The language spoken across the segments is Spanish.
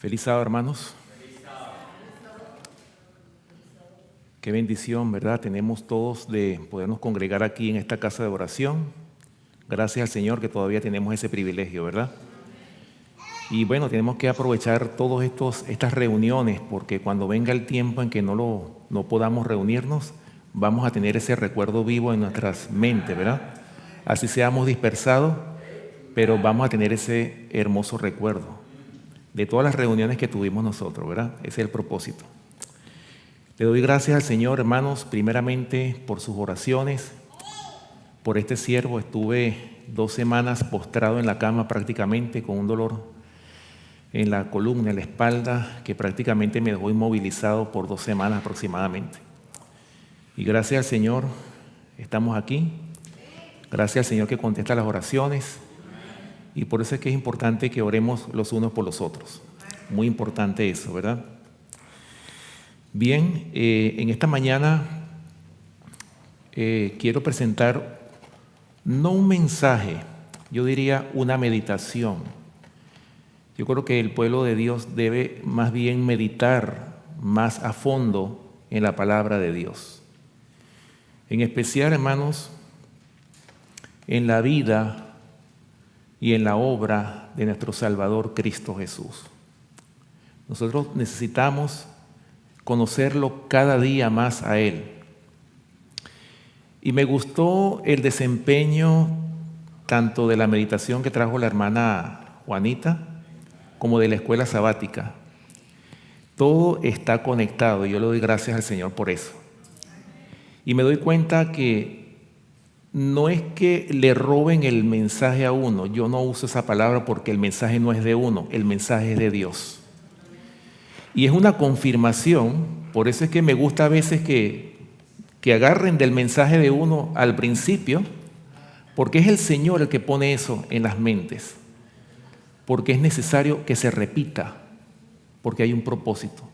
Feliz sábado, hermanos. Qué bendición, ¿verdad? Tenemos todos de podernos congregar aquí en esta casa de oración. Gracias al Señor que todavía tenemos ese privilegio, ¿verdad? Y bueno, tenemos que aprovechar todas estas reuniones, porque cuando venga el tiempo en que no podamos reunirnos, vamos a tener ese recuerdo vivo en nuestras mentes, ¿verdad? Así seamos dispersados, pero vamos a tener ese hermoso recuerdo de todas las reuniones que tuvimos nosotros, ¿verdad? Ese es el propósito. Le doy gracias al Señor, hermanos, primeramente por sus oraciones, por este siervo. Estuve 2 semanas postrado en la cama prácticamente con un dolor en la columna, en la espalda, que prácticamente me dejó inmovilizado por 2 semanas aproximadamente. Y gracias al Señor estamos aquí. Gracias al Señor que contesta las oraciones. Y por eso es que es importante que oremos los unos por los otros. Muy importante eso, ¿verdad? Bien, en esta mañana quiero presentar no un mensaje, yo diría una meditación. Yo creo que el pueblo de Dios debe más bien meditar más a fondo en la palabra de Dios. En especial, hermanos, en la vida y en la obra de nuestro Salvador Cristo Jesús. Nosotros necesitamos conocerlo cada día más a Él. Y me gustó el desempeño tanto de la meditación que trajo la hermana Juanita como de la escuela sabática. Todo está conectado y yo le doy gracias al Señor por eso. Y me doy cuenta que no es que le roben el mensaje a uno. Yo no uso esa palabra porque el mensaje no es de uno, el mensaje es de Dios. Y es una confirmación, por eso es que me gusta a veces que agarren del mensaje de uno al principio, porque es el Señor el que pone eso en las mentes, porque es necesario que se repita, porque hay un propósito.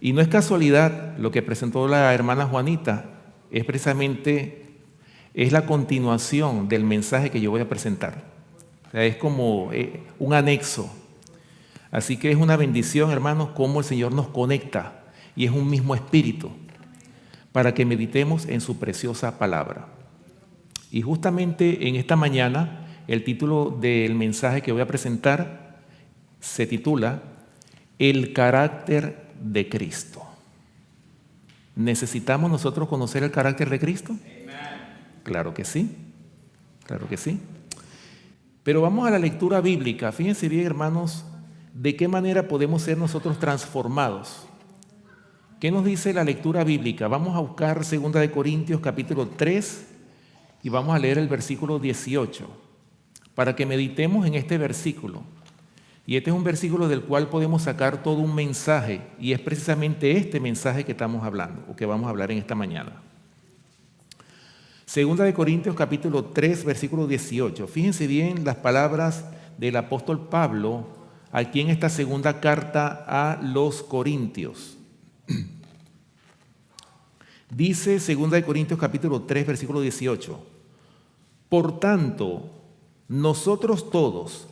Y no es casualidad lo que presentó la hermana Juanita, es precisamente la continuación del mensaje que yo voy a presentar. O sea, es como un anexo. Así que es una bendición, hermanos, cómo el Señor nos conecta y es un mismo espíritu para que meditemos en su preciosa palabra. Y justamente en esta mañana, el título del mensaje que voy a presentar se titula El carácter de Cristo. ¿Necesitamos nosotros conocer el carácter de Cristo? Claro que sí, claro que sí. Pero vamos a la lectura bíblica. Fíjense bien, hermanos, de qué manera podemos ser nosotros transformados. ¿Qué nos dice la lectura bíblica? Vamos a buscar 2 Corintios capítulo 3 y vamos a leer el versículo 18 para que meditemos en este versículo. Y este es un versículo del cual podemos sacar todo un mensaje y es precisamente este mensaje que estamos hablando o que vamos a hablar en esta mañana. 2 Corintios capítulo 3, versículo 18. Fíjense bien las palabras del apóstol Pablo aquí en esta segunda carta a los Corintios. Dice 2 Corintios capítulo 3, versículo 18. Por tanto, nosotros todos,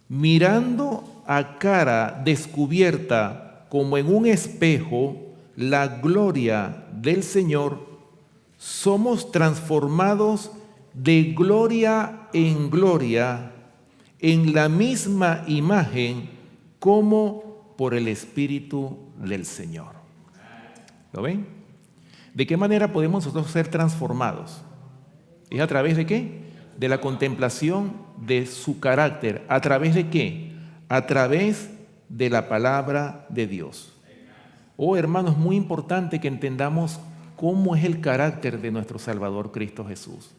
mirando a cara descubierta como en un espejo la gloria del Señor, somos transformados de gloria en gloria en la misma imagen como por el Espíritu del Señor. ¿Lo ven? ¿De qué manera podemos nosotros ser transformados? ¿Es a través de qué? De la contemplación de su carácter. ¿A través de qué? A través de la palabra de Dios. Oh, hermanos, es muy importante que entendamos cómo es el carácter de nuestro Salvador Cristo Jesús.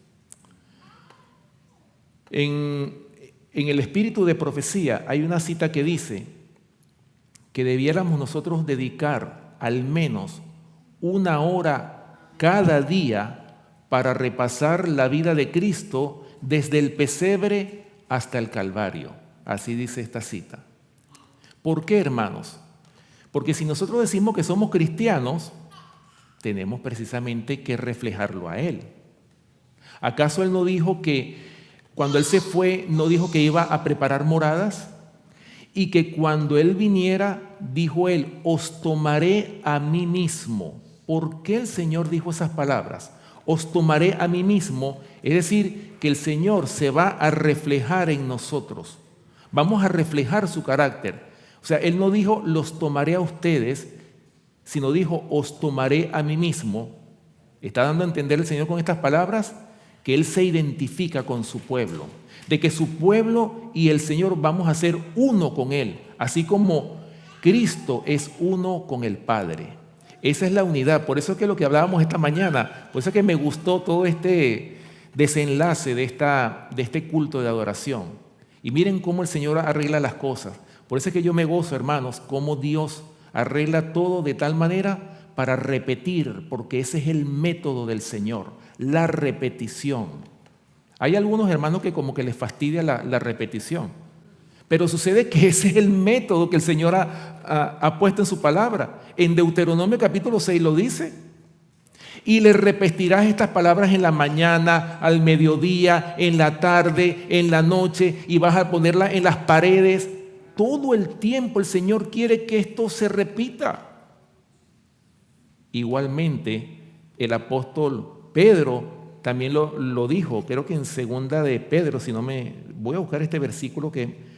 En el espíritu de profecía hay una cita que dice que debiéramos nosotros dedicar al menos 1 hora cada día para repasar la vida de Cristo desde el pesebre hasta el Calvario. Así dice esta cita. ¿Por qué, hermanos? Porque si nosotros decimos que somos cristianos, tenemos precisamente que reflejarlo a Él. ¿Acaso Él no dijo que cuando Él se fue, no dijo que iba a preparar moradas? y que cuando Él viniera, dijo Él, os tomaré a mí mismo. ¿Por qué el Señor dijo esas palabras? Os tomaré a mí mismo, es decir, que el Señor se va a reflejar en nosotros. Vamos a reflejar su carácter. O sea, Él no dijo, los tomaré a ustedes, sino dijo, os tomaré a mí mismo. Está dando a entender el Señor con estas palabras que Él se identifica con su pueblo, de que su pueblo y el Señor vamos a ser uno con Él, así como Cristo es uno con el Padre. Esa es la unidad. Por eso es que lo que hablábamos esta mañana, por eso es que me gustó todo este desenlace de este culto de adoración. Y miren cómo el Señor arregla las cosas. Por eso es que yo me gozo, hermanos, cómo Dios arregla todo de tal manera para repetir, porque ese es el método del Señor, la repetición. Hay algunos hermanos que como que les fastidia la repetición, pero sucede que ese es el método que el Señor ha puesto en su palabra. En Deuteronomio capítulo 6 lo dice. Y le repetirás estas palabras en la mañana, al mediodía, en la tarde, en la noche, y vas a ponerlas en las paredes. Todo el tiempo el Señor quiere que esto se repita. Igualmente, el apóstol Pedro también lo dijo, creo que en segunda de Pedro, si no me... Voy a buscar este versículo que...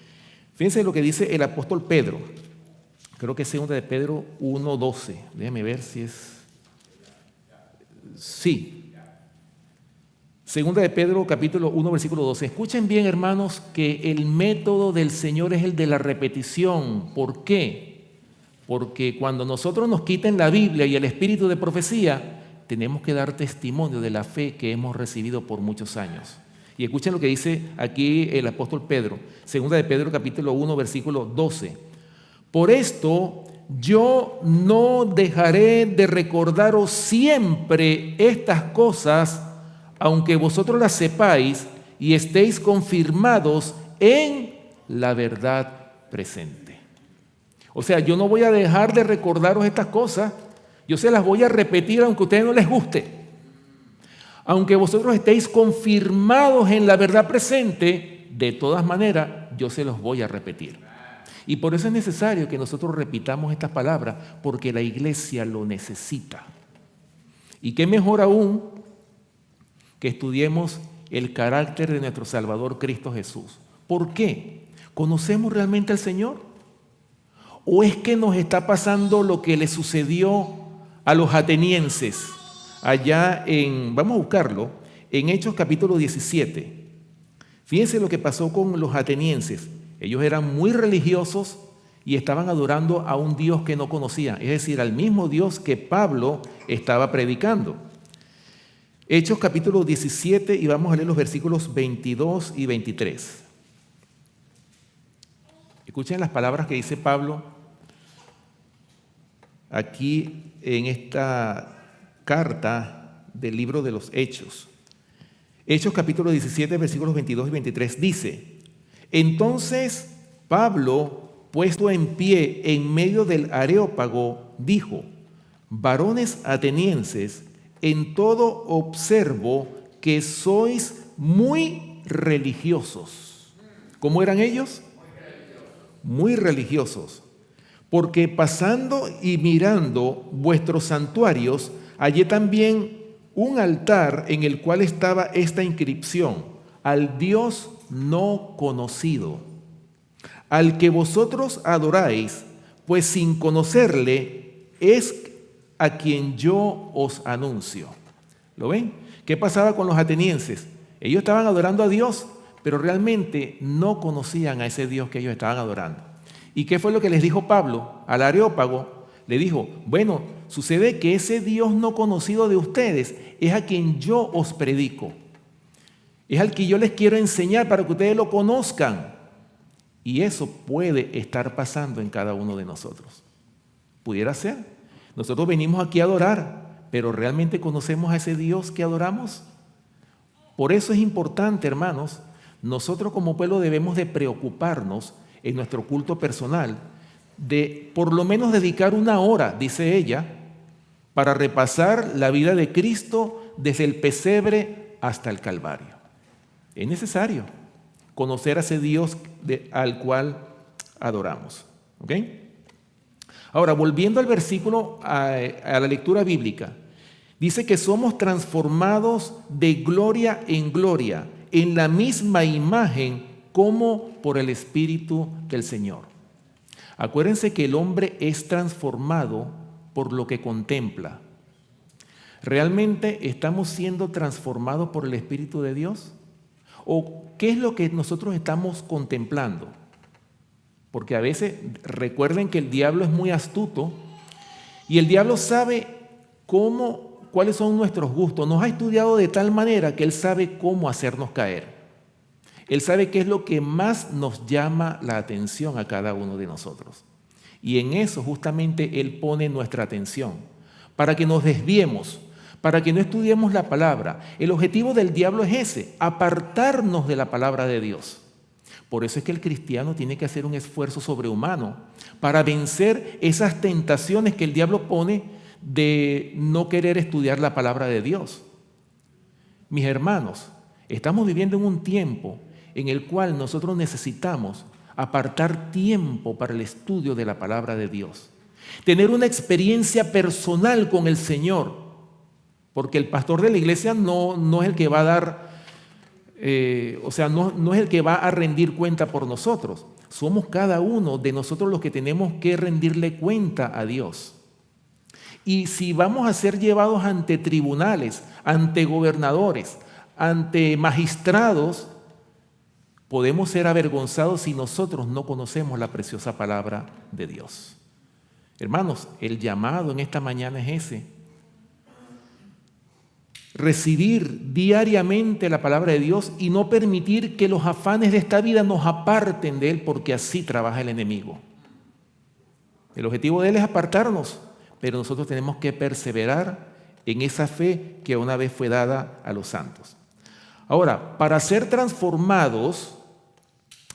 Fíjense lo que dice el apóstol Pedro. Creo que es segunda de Pedro 1:12. Déjenme ver si es... Sí. Segunda de Pedro, capítulo 1, versículo 12. Escuchen bien, hermanos, que el método del Señor es el de la repetición. ¿Por qué? Porque cuando nosotros nos quiten la Biblia y el espíritu de profecía, tenemos que dar testimonio de la fe que hemos recibido por muchos años. Y escuchen lo que dice aquí el apóstol Pedro. Segunda de Pedro, capítulo 1, versículo 12. Por esto yo no dejaré de recordaros siempre estas cosas, aunque vosotros las sepáis y estéis confirmados en la verdad presente. O sea, yo no voy a dejar de recordaros estas cosas, yo se las voy a repetir aunque a ustedes no les guste. Aunque vosotros estéis confirmados en la verdad presente, de todas maneras yo se los voy a repetir. Y por eso es necesario que nosotros repitamos estas palabras, porque la iglesia lo necesita. Y qué mejor aún que estudiemos el carácter de nuestro Salvador Cristo Jesús. ¿Por qué? ¿Conocemos realmente al Señor? ¿O es que nos está pasando lo que le sucedió a los atenienses allá vamos a buscarlo, en Hechos capítulo 17? Fíjense lo que pasó con los atenienses. Ellos eran muy religiosos y estaban adorando a un Dios que no conocían, es decir, al mismo Dios que Pablo estaba predicando. Hechos capítulo 17 y vamos a leer los versículos 22 y 23. Escuchen las palabras que dice Pablo aquí en esta carta del libro de los Hechos. Hechos capítulo 17, versículos 22 y 23 dice: Entonces Pablo, puesto en pie en medio del Areópago, dijo: Varones atenienses, en todo observo que sois muy religiosos. ¿Cómo eran ellos? Muy religiosos. Porque pasando y mirando vuestros santuarios, hallé también un altar en el cual estaba esta inscripción: al Dios no conocido, al que vosotros adoráis, pues sin conocerle es a quien yo os anuncio. ¿Lo ven? ¿Qué pasaba con los atenienses? Ellos estaban adorando a Dios, pero realmente no conocían a ese Dios que ellos estaban adorando. ¿Y qué fue lo que les dijo Pablo al Areópago? Le dijo: bueno, sucede que ese Dios no conocido de ustedes es a quien yo os predico. Es al que yo les quiero enseñar para que ustedes lo conozcan. Y eso puede estar pasando en cada uno de nosotros. Pudiera ser. Nosotros venimos aquí a adorar, pero ¿realmente conocemos a ese Dios que adoramos? Por eso es importante, hermanos, nosotros como pueblo debemos de preocuparnos en nuestro culto personal, de por lo menos dedicar 1 hora, dice ella, para repasar la vida de Cristo desde el pesebre hasta el Calvario. Es necesario conocer a ese Dios al cual adoramos. ¿Ok? Ahora, volviendo al versículo, a la lectura bíblica, dice que somos transformados de gloria en gloria, en la misma imagen como por el Espíritu del Señor. Acuérdense que el hombre es transformado por lo que contempla. ¿Realmente estamos siendo transformados por el Espíritu de Dios? ¿O qué es lo que nosotros estamos contemplando? Porque a veces recuerden que el diablo es muy astuto y el diablo sabe cuáles son nuestros gustos. Nos ha estudiado de tal manera que él sabe cómo hacernos caer. Él sabe qué es lo que más nos llama la atención a cada uno de nosotros. Y en eso justamente él pone nuestra atención, para que nos desviemos, para que no estudiemos la palabra. El objetivo del diablo es ese, apartarnos de la palabra de Dios. Por eso es que el cristiano tiene que hacer un esfuerzo sobrehumano para vencer esas tentaciones que el diablo pone de no querer estudiar la palabra de Dios. Mis hermanos, estamos viviendo en un tiempo en el cual nosotros necesitamos apartar tiempo para el estudio de la palabra de Dios. Tener una experiencia personal con el Señor, porque el pastor de la iglesia no es el que va a dar, no es el que va a rendir cuenta por nosotros. Somos cada uno de nosotros los que tenemos que rendirle cuenta a Dios. Y si vamos a ser llevados ante tribunales, ante gobernadores, ante magistrados, podemos ser avergonzados si nosotros no conocemos la preciosa palabra de Dios. Hermanos, el llamado en esta mañana es ese. Recibir diariamente la palabra de Dios y no permitir que los afanes de esta vida nos aparten de Él, porque así trabaja el enemigo. El objetivo de Él es apartarnos, pero nosotros tenemos que perseverar en esa fe que una vez fue dada a los santos. Ahora, para ser transformados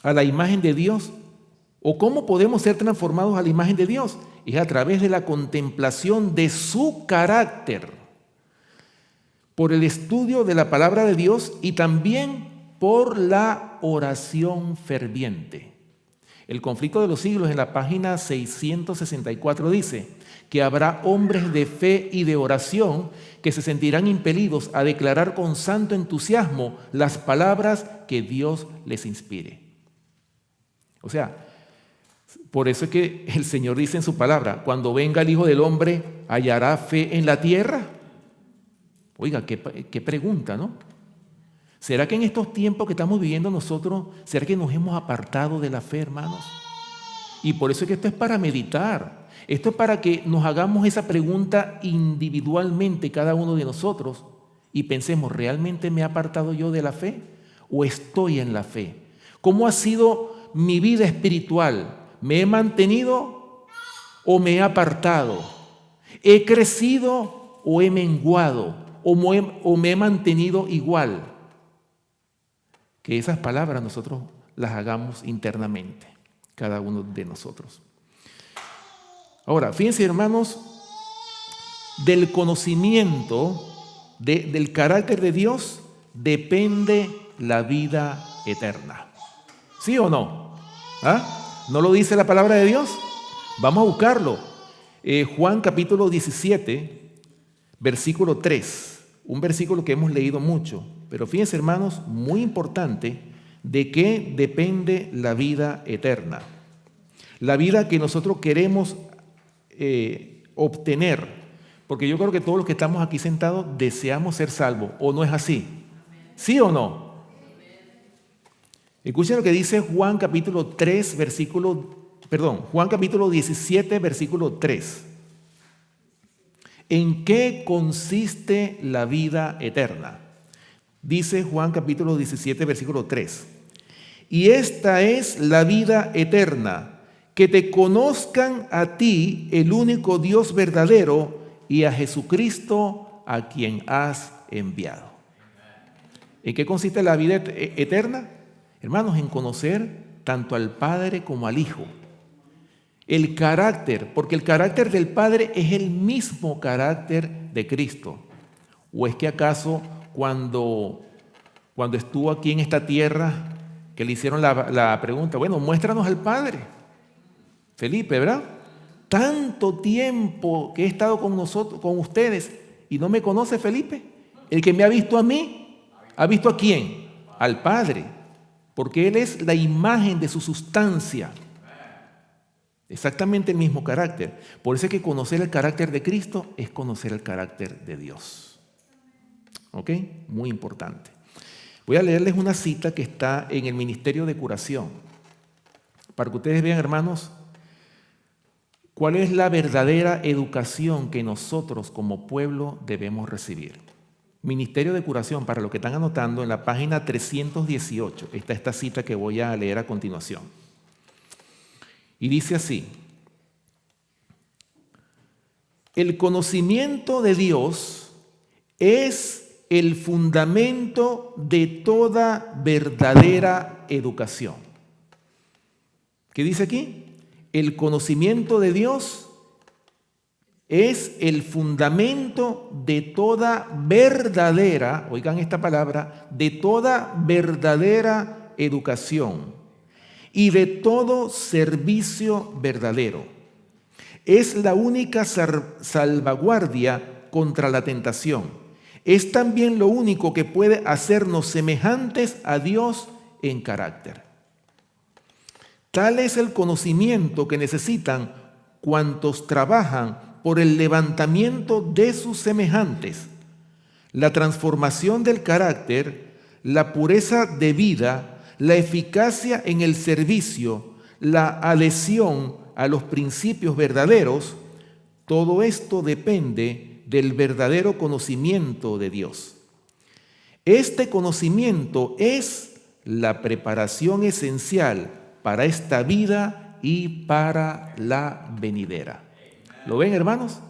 a la imagen de Dios, ¿o cómo podemos ser transformados a la imagen de Dios? Es a través de la contemplación de su carácter, por el estudio de la palabra de Dios y también por la oración ferviente. El conflicto de los siglos, en la página 664, dice que habrá hombres de fe y de oración que se sentirán impelidos a declarar con santo entusiasmo las palabras que Dios les inspire. O sea, por eso es que el Señor dice en su palabra, cuando venga el Hijo del Hombre, ¿hallará fe en la tierra? Oiga, qué pregunta, ¿no? ¿Será que en estos tiempos que estamos viviendo nosotros, será que nos hemos apartado de la fe, hermanos? Y por eso es que esto es para meditar. Esto es para que nos hagamos esa pregunta individualmente cada uno de nosotros y pensemos, ¿realmente me he apartado yo de la fe o estoy en la fe? ¿Cómo ha sido mi vida espiritual? ¿Me he mantenido o me he apartado? ¿He crecido o he menguado? ¿O me he mantenido igual? Que esas palabras nosotros las hagamos internamente, cada uno de nosotros. Ahora, fíjense, hermanos, del conocimiento del carácter de Dios depende la vida eterna. ¿Sí o no? ¿Ah? ¿No lo dice la palabra de Dios? Vamos a buscarlo. Juan capítulo 17, versículo 3. Un versículo que hemos leído mucho. Pero fíjense, hermanos, muy importante, de qué depende la vida eterna. La vida que nosotros queremos obtener. Porque yo creo que todos los que estamos aquí sentados deseamos ser salvos. ¿O no es así? ¿Sí o no? Escuchen lo que dice Juan capítulo 17, versículo 3. ¿En qué consiste la vida eterna? Dice Juan capítulo 17, versículo 3. Y esta es la vida eterna, que te conozcan a ti, el único Dios verdadero, y a Jesucristo, a quien has enviado. ¿En qué consiste la vida eterna? Hermanos, en conocer tanto al Padre como al Hijo. El carácter, porque el carácter del Padre es el mismo carácter de Cristo. ¿O es que acaso cuando estuvo aquí en esta tierra, que le hicieron la pregunta, bueno, muéstranos al Padre? Felipe, ¿verdad? Tanto tiempo que he estado con nosotros, con ustedes, y no me conoce Felipe. El que me ha visto a mí, ¿ha visto a quién? Al Padre, porque Él es la imagen de su sustancia. Exactamente el mismo carácter. Por eso es que conocer el carácter de Cristo es conocer el carácter de Dios. ¿Ok? Muy importante. Voy a leerles una cita que está en el Ministerio de Curación, para que ustedes vean, hermanos, cuál es la verdadera educación que nosotros como pueblo debemos recibir. Ministerio de Curación, para los que están anotando, en la página 318 está esta cita que voy a leer a continuación. Y dice así: el conocimiento de Dios es el fundamento de toda verdadera educación. ¿Qué dice aquí? El conocimiento de Dios es el fundamento de toda verdadera, oigan esta palabra, de toda verdadera educación y de todo servicio verdadero. Es la única salvaguardia contra la tentación. Es también lo único que puede hacernos semejantes a Dios en carácter. Tal es el conocimiento que necesitan cuantos trabajan por el levantamiento de sus semejantes, la transformación del carácter, la pureza de vida, la eficacia en el servicio, la adhesión a los principios verdaderos. Todo esto depende del verdadero conocimiento de Dios. Este conocimiento es la preparación esencial para esta vida y para la venidera. ¿Lo ven, hermanos?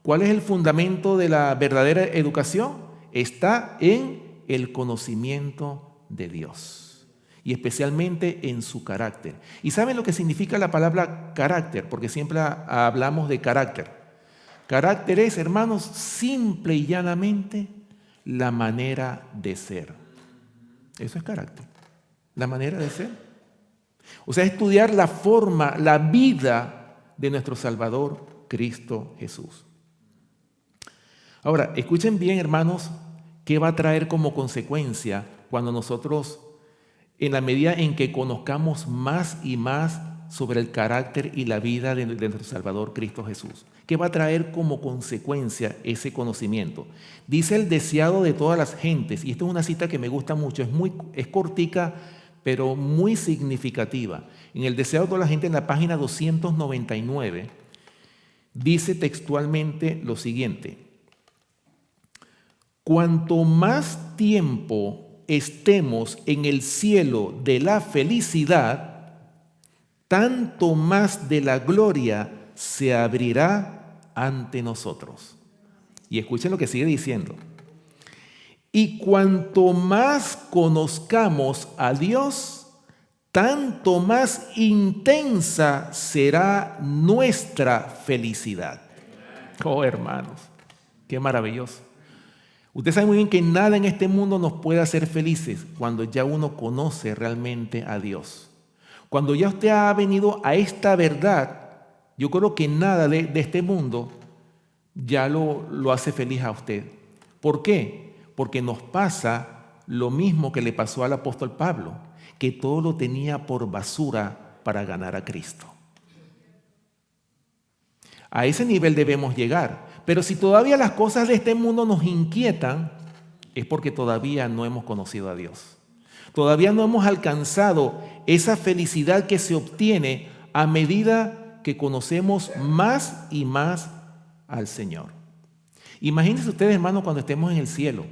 ¿Cuál es el fundamento de la verdadera educación? Está en el conocimiento de Dios y especialmente en su carácter. ¿Y saben lo que significa la palabra carácter? Porque siempre hablamos de carácter. Carácter es, hermanos, simple y llanamente la manera de ser. Eso es carácter, la manera de ser. O sea, estudiar la forma, la vida de nuestro Salvador Cristo Jesús. Ahora, escuchen bien, hermanos, qué va a traer como consecuencia cuando nosotros, en la medida en que conozcamos más y más sobre el carácter y la vida de nuestro Salvador Cristo Jesús. ¿Qué va a traer como consecuencia ese conocimiento? Dice el deseado de todas las gentes, y esta es una cita que me gusta mucho, es cortica, pero muy significativa. En el deseado de toda la gente, en la página 299, dice textualmente lo siguiente: cuanto más tiempo estemos en el cielo de la felicidad, tanto más de la gloria se abrirá ante nosotros. Y escuchen lo que sigue diciendo: y cuanto más conozcamos a Dios, tanto más intensa será nuestra felicidad. Oh, hermanos, qué maravilloso. Usted sabe muy bien que nada en este mundo nos puede hacer felices cuando ya uno conoce realmente a Dios. Cuando ya usted ha venido a esta verdad, yo creo que nada de este mundo ya lo hace feliz a usted. ¿Por qué? Porque nos pasa lo mismo que le pasó al apóstol Pablo, que todo lo tenía por basura para ganar a Cristo. A ese nivel debemos llegar. Pero si todavía las cosas de este mundo nos inquietan, es porque todavía no hemos conocido a Dios. Todavía no hemos alcanzado esa felicidad que se obtiene a medida que conocemos más y más al Señor. Imagínense ustedes, hermanos, cuando estemos en el cielo.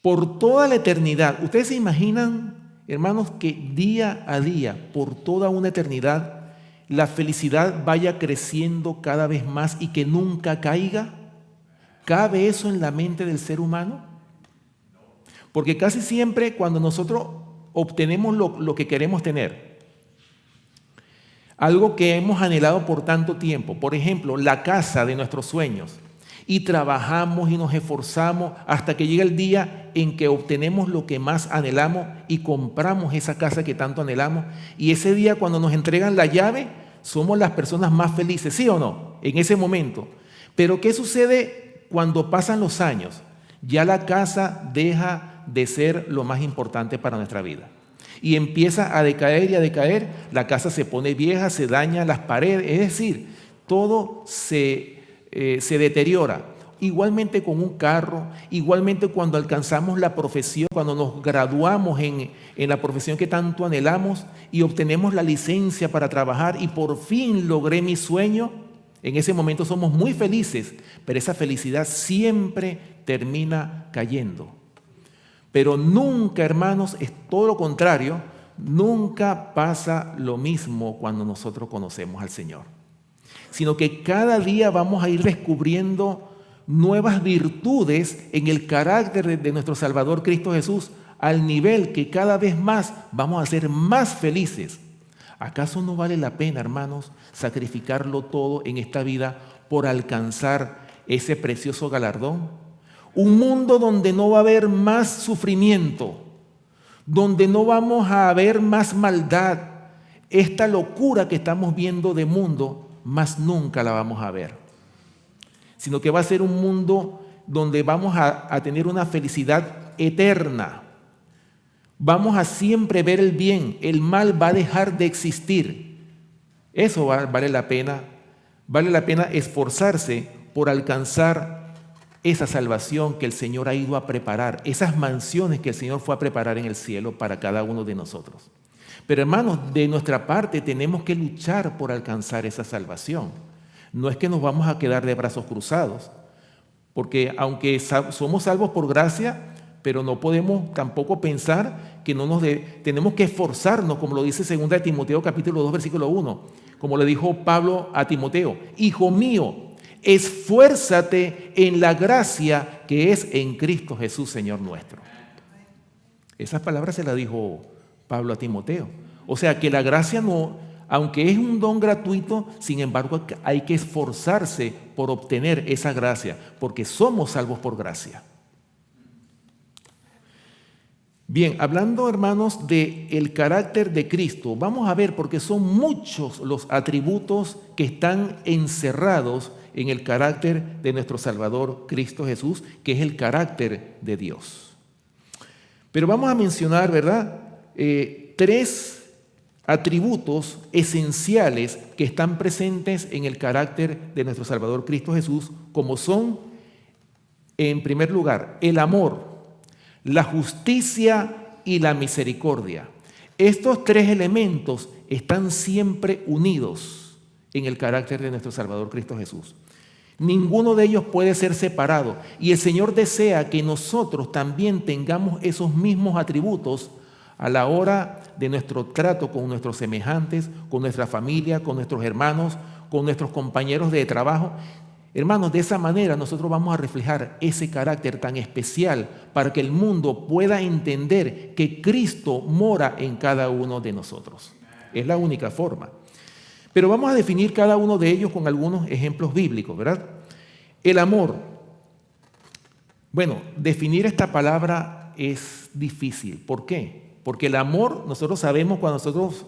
Por toda la eternidad, ¿ustedes se imaginan, hermanos, que día a día, por toda una eternidad, la felicidad vaya creciendo cada vez más y que nunca caiga? ¿Cabe eso en la mente del ser humano? Porque casi siempre cuando nosotros obtenemos lo que queremos tener, algo que hemos anhelado por tanto tiempo, por ejemplo, la casa de nuestros sueños, Y trabajamos y nos esforzamos hasta que llega el día en que obtenemos lo que más anhelamos y compramos esa casa que tanto anhelamos. Y ese día, cuando nos entregan la llave, somos las personas más felices, ¿sí o no? En ese momento. Pero ¿qué sucede cuando pasan los años? Ya la casa deja de ser lo más importante para nuestra vida. Y empieza a decaer y a decaer. La casa se pone vieja, se daña las paredes, es decir, todo se deteriora. Igualmente con un carro, igualmente cuando alcanzamos la profesión, cuando nos graduamos en la profesión que tanto anhelamos y obtenemos la licencia para trabajar y por fin logré mi sueño, en ese momento somos muy felices, pero esa felicidad siempre termina cayendo. Pero nunca, hermanos, es todo lo contrario, nunca pasa lo mismo cuando nosotros conocemos al Señor, sino que cada día vamos a ir descubriendo nuevas virtudes en el carácter de nuestro Salvador Cristo Jesús, al nivel que cada vez más vamos a ser más felices. ¿Acaso no vale la pena, hermanos, sacrificarlo todo en esta vida por alcanzar ese precioso galardón? Un mundo donde no va a haber más sufrimiento, donde no vamos a ver más maldad. Esta locura que estamos viendo de mundo, más nunca la vamos a ver. Sino que va a ser un mundo donde vamos a tener una felicidad eterna. Vamos a siempre ver el bien, el mal va a dejar de existir. Eso vale la pena esforzarse por alcanzar esa salvación que el Señor ha ido a preparar, esas mansiones que el Señor fue a preparar en el cielo para cada uno de nosotros. Pero hermanos, de nuestra parte tenemos que luchar por alcanzar esa salvación. No es que nos vamos a quedar de brazos cruzados, porque aunque somos salvos por gracia, pero no podemos tampoco pensar que tenemos que esforzarnos, como lo dice 2 Timoteo capítulo 2, versículo 1, como le dijo Pablo a Timoteo: hijo mío, esfuérzate en la gracia que es en Cristo Jesús, Señor nuestro. Esas palabras se las dijo Pablo a Timoteo. O sea que la gracia no, aunque es un don gratuito, sin embargo hay que esforzarse por obtener esa gracia, porque somos salvos por gracia. Bien, hablando, hermanos, del carácter de Cristo, vamos a ver, porque son muchos los atributos que están encerrados en el carácter de nuestro Salvador Cristo Jesús, que es el carácter de Dios. Pero vamos a mencionar, ¿verdad?, 3 atributos esenciales que están presentes en el carácter de nuestro Salvador Cristo Jesús, como son, en primer lugar, el amor, la justicia y la misericordia. Estos 3 elementos están siempre unidos en el carácter de nuestro Salvador Cristo Jesús. Ninguno de ellos puede ser separado, y el Señor desea que nosotros también tengamos esos mismos atributos a la hora de nuestro trato con nuestros semejantes, con nuestra familia, con nuestros hermanos, con nuestros compañeros de trabajo. Hermanos, de esa manera nosotros vamos a reflejar ese carácter tan especial para que el mundo pueda entender que Cristo mora en cada uno de nosotros. Es la única forma. Pero vamos a definir cada uno de ellos con algunos ejemplos bíblicos, ¿verdad? El amor. Bueno, definir esta palabra es difícil. ¿Por qué? Porque el amor, nosotros sabemos cuando nosotros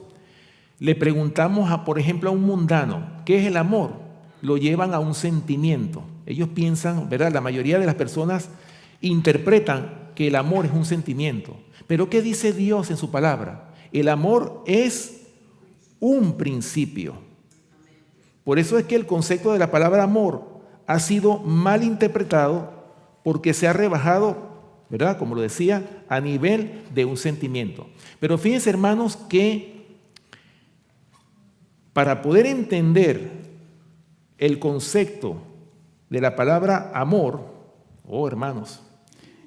le preguntamos, por ejemplo, a un mundano, ¿qué es el amor? Lo llevan a un sentimiento. Ellos piensan, ¿verdad? La mayoría de las personas interpretan que el amor es un sentimiento. Pero ¿qué dice Dios en su palabra? El amor es un principio. Por eso es que el concepto de la palabra amor ha sido mal interpretado, porque se ha rebajado, ¿verdad?, como lo decía, a nivel de un sentimiento. Pero fíjense, hermanos, que para poder entender el concepto de la palabra amor, hermanos,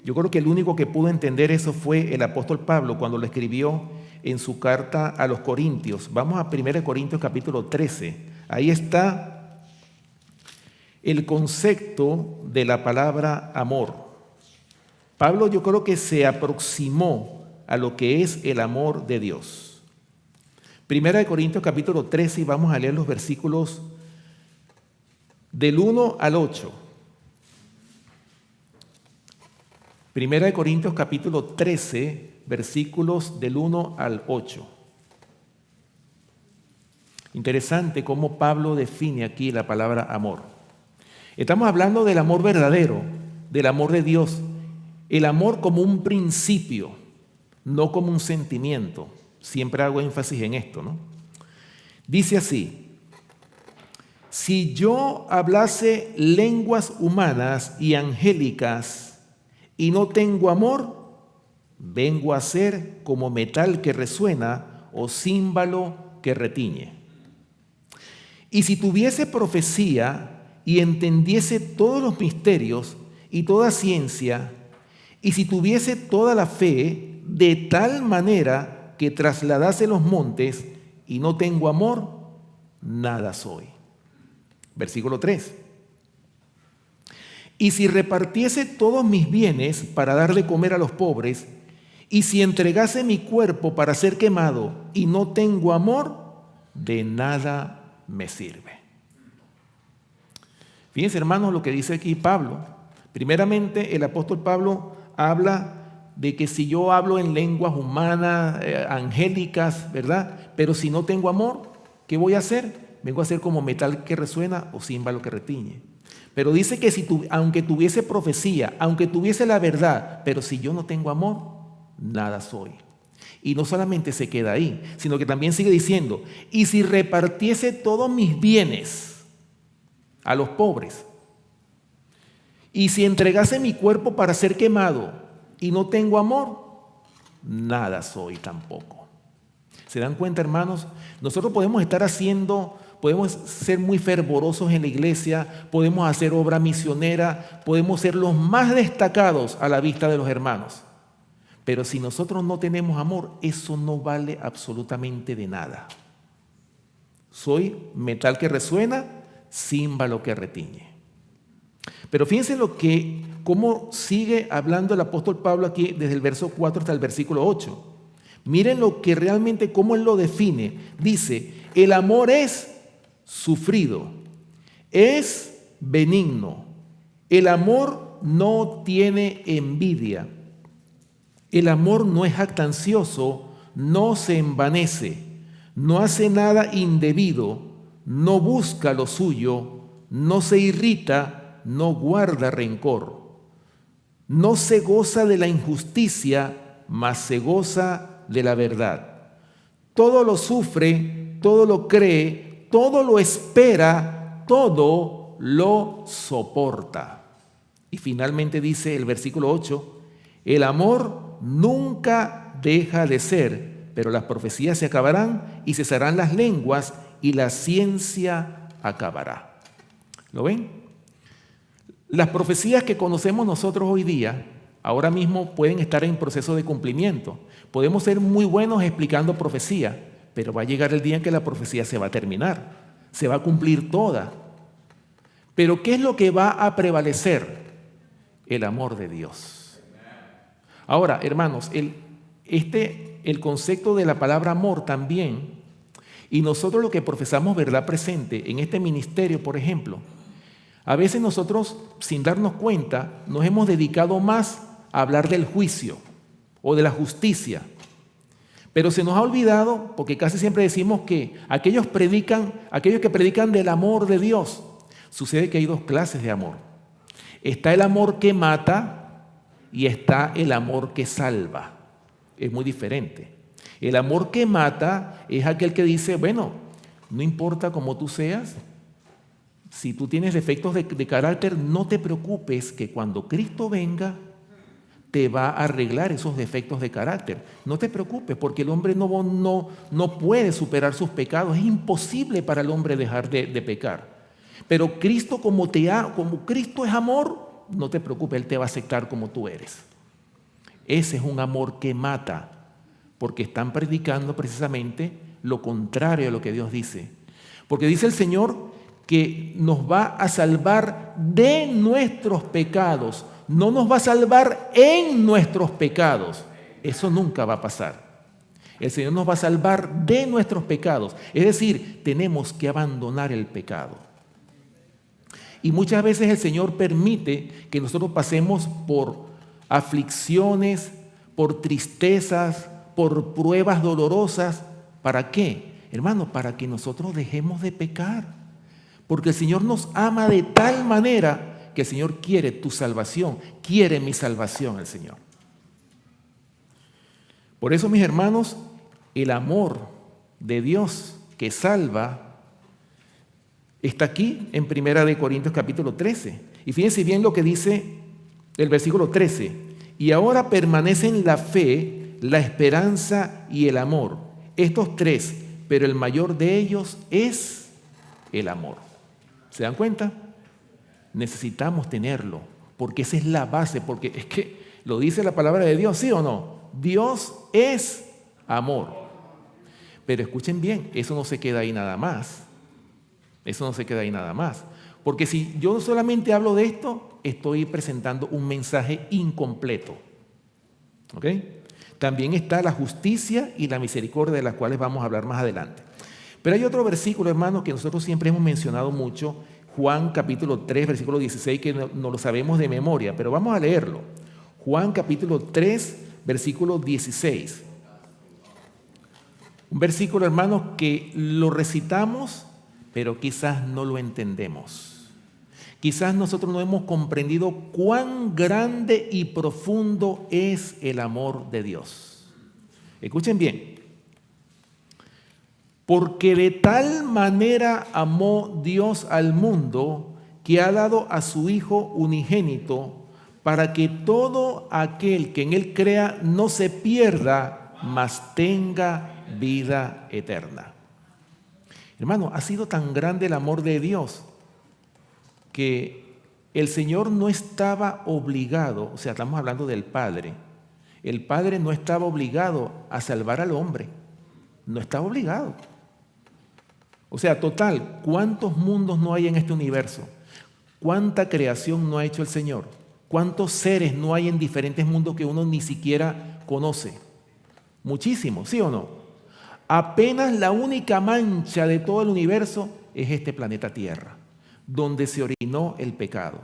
yo creo que el único que pudo entender eso fue el apóstol Pablo cuando lo escribió en su carta a los Corintios. Vamos a 1 Corintios capítulo 13. Ahí está el concepto de la palabra amor. Pablo, yo creo que se aproximó a lo que es el amor de Dios. 1 Corintios capítulo 13, y vamos a leer los versículos del 1 al 8. Primera de Corintios capítulo 13, versículos del 1 al 8. Interesante cómo Pablo define aquí la palabra amor. Estamos hablando del amor verdadero, del amor de Dios. El amor como un principio, no como un sentimiento. Siempre hago énfasis en esto, ¿no? Dice así: si yo hablase lenguas humanas y angélicas y no tengo amor, vengo a ser como metal que resuena o címbalo que retiñe. Y si tuviese profecía y entendiese todos los misterios y toda ciencia, y si tuviese toda la fe de tal manera que trasladase los montes y no tengo amor, nada soy. Versículo 3. Y si repartiese todos mis bienes para dar de comer a los pobres, y si entregase mi cuerpo para ser quemado y no tengo amor, de nada me sirve. Fíjense, hermanos, lo que dice aquí Pablo. Primeramente, el apóstol Pablo habla de que si yo hablo en lenguas humanas, angélicas, ¿verdad? Pero si no tengo amor, ¿qué voy a hacer? Vengo a ser como metal que resuena o címbalo que retiñe. Pero dice que aunque tuviese profecía, aunque tuviese la verdad, pero si yo no tengo amor, nada soy. Y no solamente se queda ahí, sino que también sigue diciendo: y si repartiese todos mis bienes a los pobres, y si entregase mi cuerpo para ser quemado y no tengo amor, nada soy tampoco. ¿Se dan cuenta, hermanos? Nosotros podemos podemos ser muy fervorosos en la iglesia, podemos hacer obra misionera, podemos ser los más destacados a la vista de los hermanos. Pero si nosotros no tenemos amor, eso no vale absolutamente de nada. Soy metal que resuena, címbalo que retiñe. Pero fíjense cómo sigue hablando el apóstol Pablo aquí desde el verso 4 hasta el versículo 8. Miren cómo él lo define. Dice: el amor es sufrido, es benigno. El amor no tiene envidia. El amor no es jactancioso, no se envanece, no hace nada indebido, no busca lo suyo, no se irrita, no guarda rencor. No se goza de la injusticia, mas se goza de la verdad. Todo lo sufre, todo lo cree, todo lo espera, todo lo soporta. Y finalmente dice el versículo 8, el amor nunca deja de ser, pero las profecías se acabarán y cesarán las lenguas y la ciencia acabará. ¿Lo ven? Las profecías que conocemos nosotros hoy día, ahora mismo pueden estar en proceso de cumplimiento. Podemos ser muy buenos explicando profecía, pero va a llegar el día en que la profecía se va a terminar, se va a cumplir toda. Pero ¿qué es lo que va a prevalecer? El amor de Dios. Ahora, hermanos, el concepto de la palabra amor también, y nosotros lo que profesamos verdad presente en este ministerio, por ejemplo, a veces nosotros, sin darnos cuenta, nos hemos dedicado más a hablar del juicio o de la justicia. Pero se nos ha olvidado, porque casi siempre decimos que aquellos que predican del amor de Dios, sucede que hay dos clases de amor. Está el amor que mata y está el amor que salva. Es muy diferente. El amor que mata es aquel que dice, bueno, no importa cómo tú seas, si tú tienes defectos de carácter, no te preocupes que cuando Cristo venga, te va a arreglar esos defectos de carácter. No te preocupes, porque el hombre no puede superar sus pecados. Es imposible para el hombre dejar de pecar. Pero Cristo, como Cristo es amor, no te preocupes, Él te va a aceptar como tú eres. Ese es un amor que mata, porque están predicando precisamente lo contrario a lo que Dios dice. Porque dice el Señor que nos va a salvar de nuestros pecados, no nos va a salvar en nuestros pecados. Eso nunca va a pasar. El Señor nos va a salvar de nuestros pecados. Es decir, tenemos que abandonar el pecado. Y muchas veces el Señor permite que nosotros pasemos por aflicciones, por tristezas, por pruebas dolorosas. ¿Para qué? Hermano, para que nosotros dejemos de pecar. Porque el Señor nos ama de tal manera que el Señor quiere tu salvación, quiere mi salvación el Señor. Por eso, mis hermanos, el amor de Dios que salva está aquí en 1 Corintios capítulo 13. Y fíjense bien lo que dice el versículo 13. Y ahora permanecen la fe, la esperanza y el amor. Estos tres, pero el mayor de ellos es el amor. ¿Se dan cuenta? Necesitamos tenerlo, porque esa es la base, porque es que lo dice la palabra de Dios, ¿sí o no? Dios es amor. Pero escuchen bien, eso no se queda ahí nada más. Eso no se queda ahí nada más. Porque si yo solamente hablo de esto, estoy presentando un mensaje incompleto. ¿Ok? También está la justicia y la misericordia, de las cuales vamos a hablar más adelante. Pero hay otro versículo, hermanos, que nosotros siempre hemos mencionado mucho, Juan capítulo 3, versículo 16, que no lo sabemos de memoria, pero vamos a leerlo. Juan capítulo 3, versículo 16. Un versículo, hermanos, que lo recitamos, pero quizás no lo entendemos. Quizás nosotros no hemos comprendido cuán grande y profundo es el amor de Dios. Escuchen bien. Porque de tal manera amó Dios al mundo que ha dado a su Hijo unigénito para que todo aquel que en Él crea no se pierda, mas tenga vida eterna. Hermano, ha sido tan grande el amor de Dios que el Señor no estaba obligado, o sea, estamos hablando del Padre. El Padre no estaba obligado a salvar al hombre, no estaba obligado. O sea, total, ¿cuántos mundos no hay en este universo? ¿Cuánta creación no ha hecho el Señor? ¿Cuántos seres no hay en diferentes mundos que uno ni siquiera conoce? Muchísimos, ¿sí o no? Apenas la única mancha de todo el universo es este planeta Tierra, donde se originó el pecado,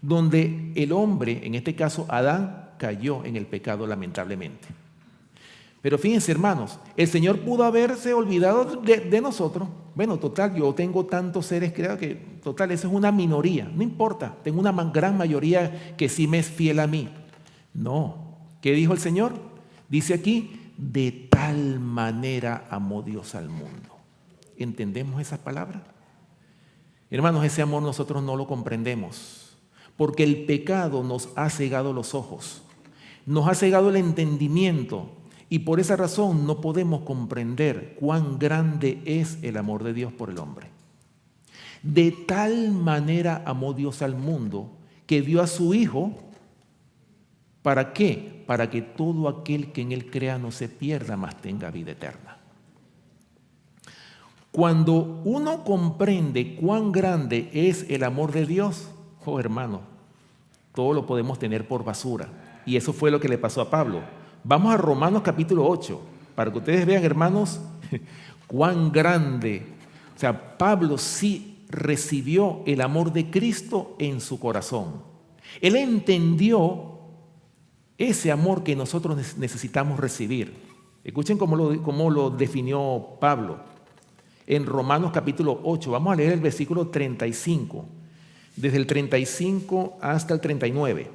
donde el hombre, en este caso Adán, cayó en el pecado lamentablemente. Pero fíjense, hermanos, el Señor pudo haberse olvidado de nosotros. Bueno, total, yo tengo tantos seres creados que, total, eso es una minoría. No importa, tengo una gran mayoría que sí me es fiel a mí. No. ¿Qué dijo el Señor? Dice aquí, de tal manera amó Dios al mundo. ¿Entendemos esa palabra? Hermanos, ese amor nosotros no lo comprendemos, porque el pecado nos ha cegado los ojos, nos ha cegado el entendimiento. Y por esa razón no podemos comprender cuán grande es el amor de Dios por el hombre. De tal manera amó Dios al mundo que dio a su Hijo. ¿Para qué? Para que todo aquel que en Él crea no se pierda, mas tenga vida eterna. Cuando uno comprende cuán grande es el amor de Dios, oh hermano, todo lo podemos tener por basura. Y eso fue lo que le pasó a Pablo. Vamos a Romanos capítulo 8, para que ustedes vean, hermanos, cuán grande. O sea, Pablo sí recibió el amor de Cristo en su corazón. Él entendió ese amor que nosotros necesitamos recibir. Escuchen cómo lo definió Pablo. En Romanos capítulo 8, vamos a leer el versículo 35, desde el 35 hasta el 39.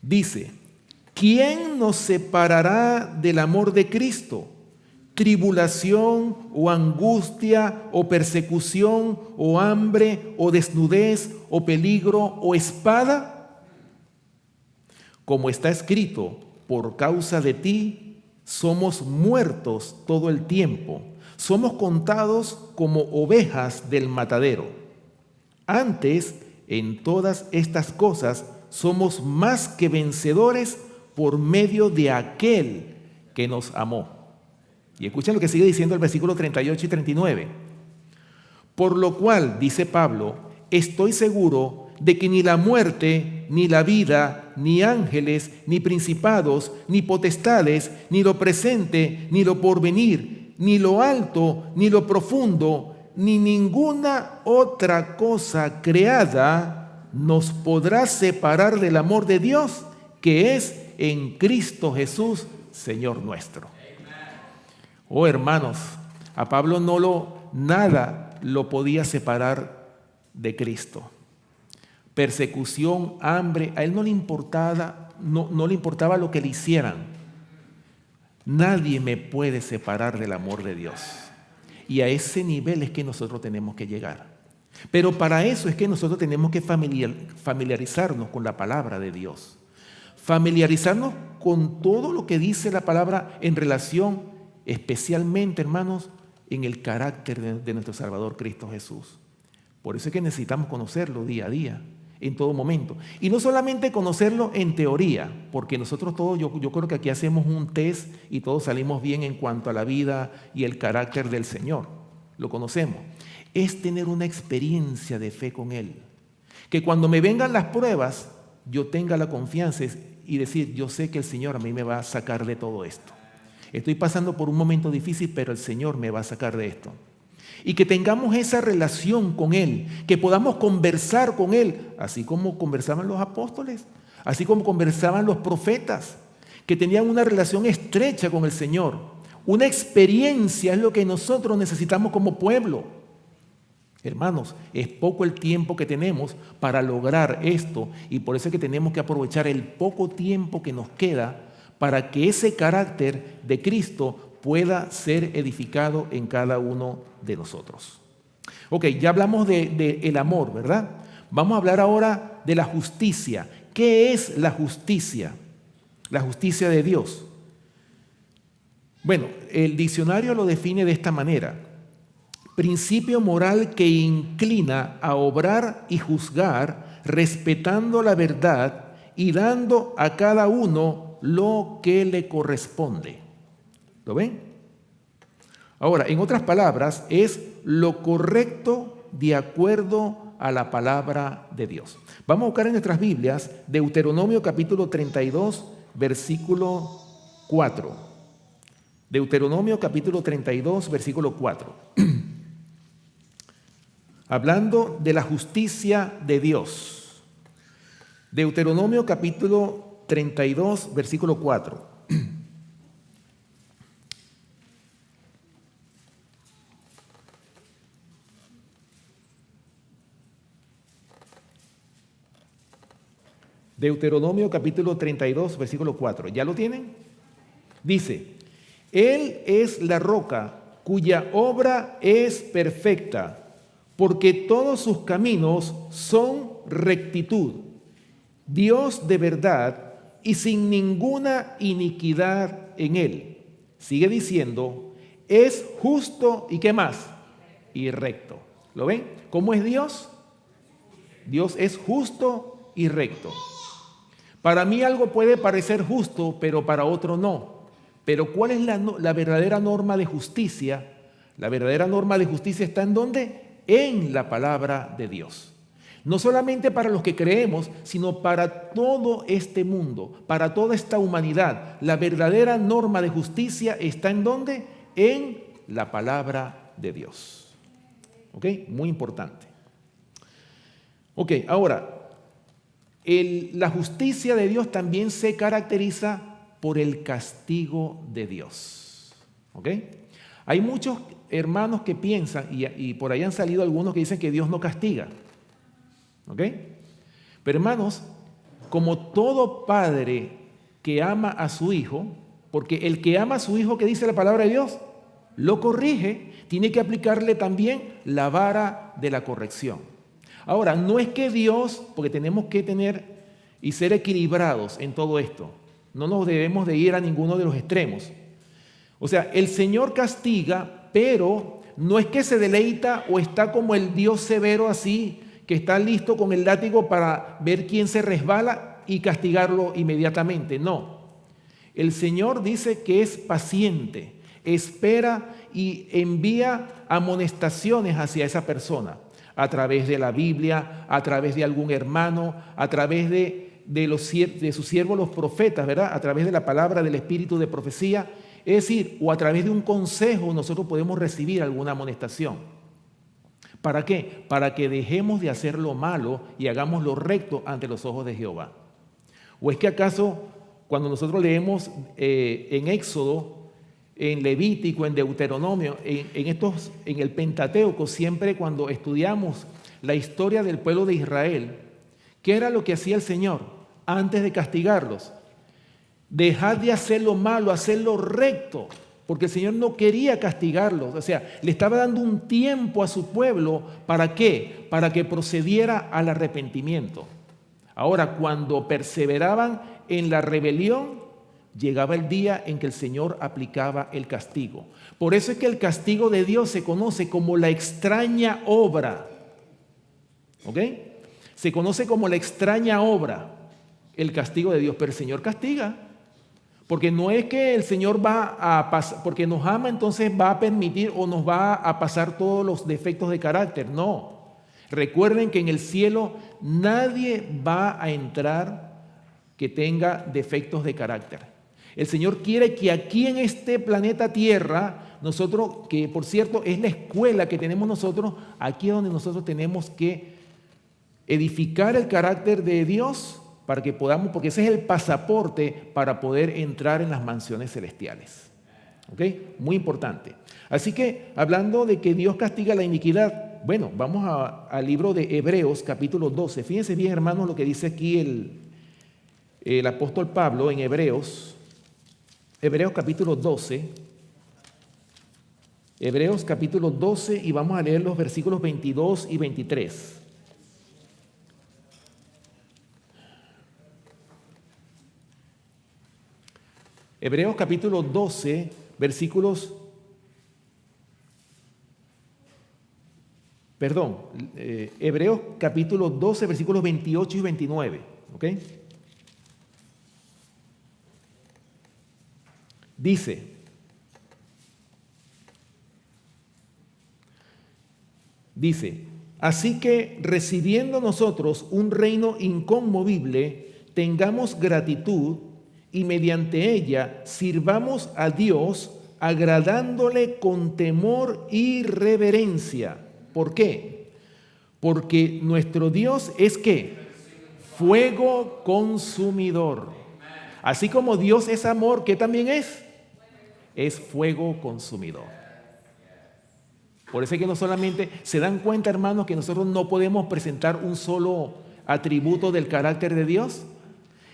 Dice, ¿quién nos separará del amor de Cristo? ¿Tribulación o angustia o persecución o hambre o desnudez o peligro o espada? Como está escrito, por causa de ti somos muertos todo el tiempo, somos contados como ovejas del matadero. Antes, en todas estas cosas, somos más que vencedores por medio de aquel que nos amó. Y escuchen lo que sigue diciendo el versículo 38 y 39. Por lo cual, dice Pablo, estoy seguro de que ni la muerte, ni la vida, ni ángeles, ni principados, ni potestades, ni lo presente, ni lo porvenir, ni lo alto, ni lo profundo, ni ninguna otra cosa creada nos podrá separar del amor de Dios que es en Cristo Jesús, Señor nuestro? Oh, hermanos, a Pablo nada lo podía separar de Cristo. Persecución, hambre, a él no le importaba lo que le hicieran. Nadie me puede separar del amor de Dios. Y a ese nivel es que nosotros tenemos que llegar. Pero para eso es que nosotros tenemos que familiarizarnos con la palabra de Dios. Familiarizarnos con todo lo que dice la palabra en relación, especialmente, hermanos, en el carácter de nuestro Salvador Cristo Jesús. Por eso es que necesitamos conocerlo día a día, en todo momento. Y no solamente conocerlo en teoría, porque nosotros todos, yo creo que aquí hacemos un test y todos salimos bien en cuanto a la vida y el carácter del Señor. Lo conocemos. Es tener una experiencia de fe con Él. Que cuando me vengan las pruebas, yo tenga la confianza y decir, yo sé que el Señor a mí me va a sacar de todo esto. Estoy pasando por un momento difícil, pero el Señor me va a sacar de esto. Y que tengamos esa relación con Él, que podamos conversar con Él, así como conversaban los apóstoles, así como conversaban los profetas, que tenían una relación estrecha con el Señor. Una experiencia es lo que nosotros necesitamos como pueblo. Hermanos, es poco el tiempo que tenemos para lograr esto y por eso es que tenemos que aprovechar el poco tiempo que nos queda para que ese carácter de Cristo pueda ser edificado en cada uno de nosotros. Ok, ya hablamos del amor, ¿verdad? Vamos a hablar ahora de la justicia. ¿Qué es la justicia? La justicia de Dios. Bueno, el diccionario lo define de esta manera. Principio moral que inclina a obrar y juzgar respetando la verdad y dando a cada uno lo que le corresponde. ¿Lo ven? Ahora, en otras palabras, es lo correcto de acuerdo a la palabra de Dios. Vamos a buscar en nuestras Biblias Deuteronomio capítulo 32, versículo 4. Deuteronomio capítulo 32, versículo 4. Hablando de la justicia de Dios. Deuteronomio capítulo 32, versículo 4. Deuteronomio capítulo 32, versículo 4. ¿Ya lo tienen? Dice, Él es la roca cuya obra es perfecta, porque todos sus caminos son rectitud, Dios de verdad y sin ninguna iniquidad en Él. Sigue diciendo, es justo y ¿qué más? Y recto. ¿Lo ven? ¿Cómo es Dios? Dios es justo y recto. Para mí algo puede parecer justo, pero para otro no. Pero ¿cuál es la verdadera norma de justicia? La verdadera norma de justicia está ¿en dónde? En la palabra de Dios. No solamente para los que creemos, sino para todo este mundo, para toda esta humanidad. La verdadera norma de justicia está ¿en dónde? En la palabra de Dios. ¿Ok? Muy importante. Ok, ahora, la justicia de Dios también se caracteriza por el castigo de Dios. ¿Ok? Hay muchos hermanos que piensan, y por ahí han salido algunos que dicen que Dios no castiga. ¿Ok? Pero hermanos, como todo padre que ama a su hijo, porque el que ama a su hijo, ¿qué dice la palabra de Dios? Lo corrige, tiene que aplicarle también la vara de la corrección. Ahora, no es que Dios, porque tenemos que tener y ser equilibrados en todo esto, no nos debemos de ir a ninguno de los extremos. O sea, el Señor castiga, pero no es que se deleita o está como el Dios severo así, que está listo con el látigo para ver quién se resbala y castigarlo inmediatamente. No. El Señor dice que es paciente, espera y envía amonestaciones hacia esa persona a través de la Biblia, a través de algún hermano, a través de sus siervos los profetas, ¿verdad? A través de la palabra del espíritu de profecía. Es decir, o a través de un consejo nosotros podemos recibir alguna amonestación. ¿Para qué? Para que dejemos de hacer lo malo y hagamos lo recto ante los ojos de Jehová. ¿O es que acaso cuando nosotros leemos en Éxodo, en Levítico, en Deuteronomio, en el Pentateuco, siempre cuando estudiamos la historia del pueblo de Israel, ¿qué era lo que hacía el Señor antes de castigarlos? Dejad de hacer lo malo, hacer lo recto, porque el Señor no quería castigarlos. O sea, le estaba dando un tiempo a su pueblo. ¿Para qué? Para que procediera al arrepentimiento. Ahora, cuando perseveraban en la rebelión, llegaba el día en que el Señor aplicaba el castigo. Por eso es que el castigo de Dios se conoce como la extraña obra. ¿Ok? Se conoce como la extraña obra, el castigo de Dios, pero el Señor castiga. Porque no es que el Señor va a pasar, porque nos ama, entonces va a permitir o nos va a pasar todos los defectos de carácter. No. Recuerden que en el cielo nadie va a entrar que tenga defectos de carácter. El Señor quiere que aquí en este planeta Tierra, nosotros, que por cierto es la escuela que tenemos nosotros, aquí es donde nosotros tenemos que edificar el carácter de Dios para que podamos, porque ese es el pasaporte para poder entrar en las mansiones celestiales. ¿Ok? Muy importante. Así que, hablando de que Dios castiga la iniquidad, bueno, vamos al libro de Hebreos, capítulo 12. Fíjense bien, hermanos, lo que dice aquí el apóstol Pablo en Hebreos capítulo 12. Hebreos capítulo 12 y vamos a leer los versículos 22 y 23. Hebreos capítulo 12, versículos, Hebreos capítulo 12, versículos 28 y 29, ¿ok? Dice, así que recibiendo nosotros un reino inconmovible, tengamos gratitud y mediante ella sirvamos a Dios agradándole con temor y reverencia. ¿Por qué? Porque nuestro Dios es ¿qué? Fuego consumidor. Así como Dios es amor, ¿qué también es? Es fuego consumidor. Por eso es que no solamente se dan cuenta, hermanos, que nosotros no podemos presentar un solo atributo del carácter de Dios.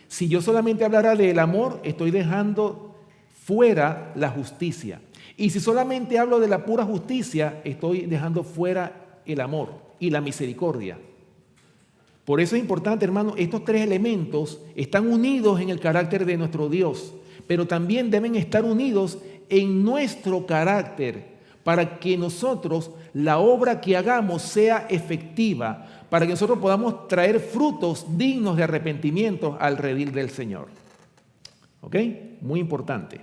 Si yo solamente hablara del amor, estoy dejando fuera la justicia. Y si solamente hablo de la pura justicia, estoy dejando fuera el amor y la misericordia. Por eso es importante, hermano, estos tres elementos están unidos en el carácter de nuestro Dios, pero también deben estar unidos en nuestro carácter para que nosotros, la obra que hagamos sea efectiva, para que nosotros podamos traer frutos dignos de arrepentimiento al redil del Señor. ¿Ok? Muy importante.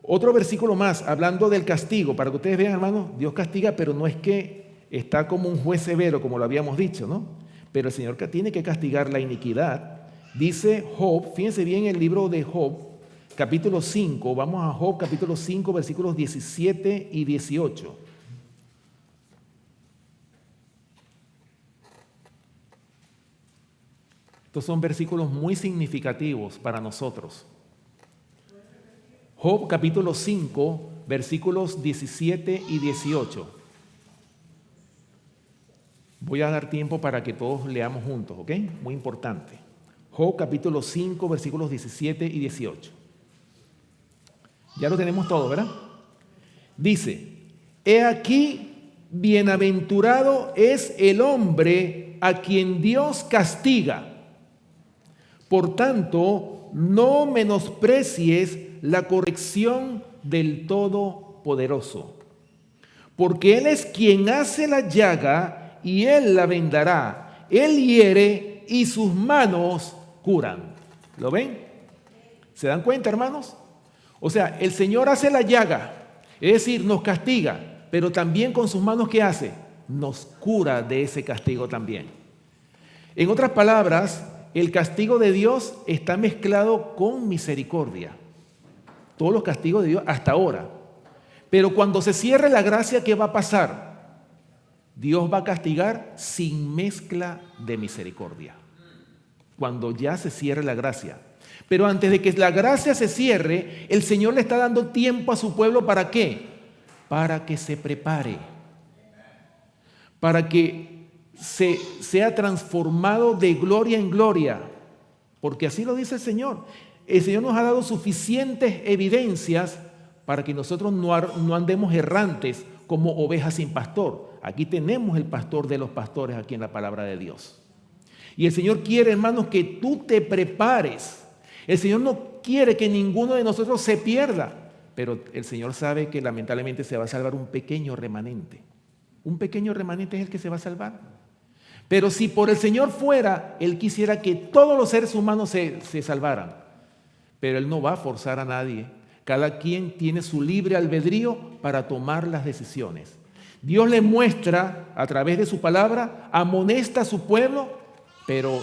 Otro versículo más, hablando del castigo, para que ustedes vean, hermanos, Dios castiga, pero no es que está como un juez severo, como lo habíamos dicho, ¿no? Pero el Señor tiene que castigar la iniquidad. Dice Job, fíjense bien el libro de Job, capítulo 5, vamos a Job, capítulo 5, versículos 17 y 18. Estos son versículos muy significativos para nosotros. Job capítulo 5, versículos 17 y 18. Voy a dar tiempo para que todos leamos juntos, ¿ok? Muy importante. Job capítulo 5, versículos 17 y 18. Ya lo tenemos todo, ¿verdad? Dice, he aquí, bienaventurado es el hombre a quien Dios castiga. Por tanto, no menosprecies la corrección del Todopoderoso, porque Él es quien hace la llaga y Él la vendará. Él hiere y sus manos curan. ¿Lo ven? ¿Se dan cuenta, hermanos? O sea, el Señor hace la llaga, es decir, nos castiga, pero también con sus manos, ¿qué hace? Nos cura de ese castigo también. En otras palabras, el castigo de Dios está mezclado con misericordia. Todos los castigos de Dios hasta ahora. Pero cuando se cierre la gracia, ¿qué va a pasar? Dios va a castigar sin mezcla de misericordia, cuando ya se cierre la gracia. Pero antes de que la gracia se cierre, el Señor le está dando tiempo a su pueblo. ¿Para qué? Para que se prepare, para que sea transformado de gloria en gloria, porque así lo dice el Señor. El Señor nos ha dado suficientes evidencias para que nosotros no andemos errantes como ovejas sin pastor. Aquí tenemos el pastor de los pastores aquí en la palabra de Dios. Y el Señor quiere, hermanos, que tú te prepares. El Señor no quiere que ninguno de nosotros se pierda, pero el Señor sabe que lamentablemente se va a salvar un pequeño remanente. Un pequeño remanente es el que se va a salvar. Pero si por el Señor fuera, Él quisiera que todos los seres humanos se salvaran. Pero Él no va a forzar a nadie. Cada quien tiene su libre albedrío para tomar las decisiones. Dios le muestra a través de su palabra, amonesta a su pueblo, pero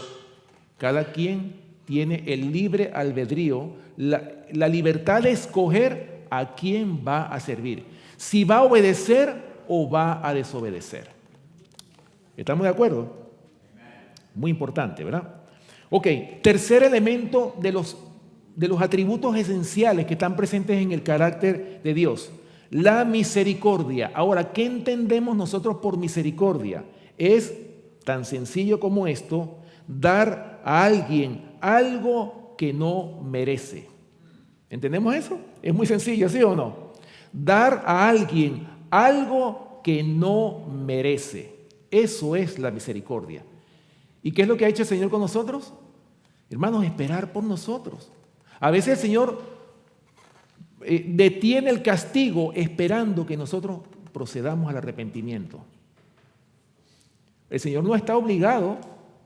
cada quien tiene el libre albedrío, la libertad de escoger a quién va a servir. Si va a obedecer o va a desobedecer. ¿Estamos de acuerdo? Muy importante, ¿verdad? Ok, tercer elemento de los atributos esenciales que están presentes en el carácter de Dios. La misericordia. Ahora, ¿qué entendemos nosotros por misericordia? Es tan sencillo como esto: dar a alguien algo que no merece. ¿Entendemos eso? Es muy sencillo, ¿sí o no? Dar a alguien algo que no merece. Eso es la misericordia. ¿Y qué es lo que ha hecho el Señor con nosotros? Hermanos, esperar por nosotros. A veces el Señor detiene el castigo esperando que nosotros procedamos al arrepentimiento. El Señor no está obligado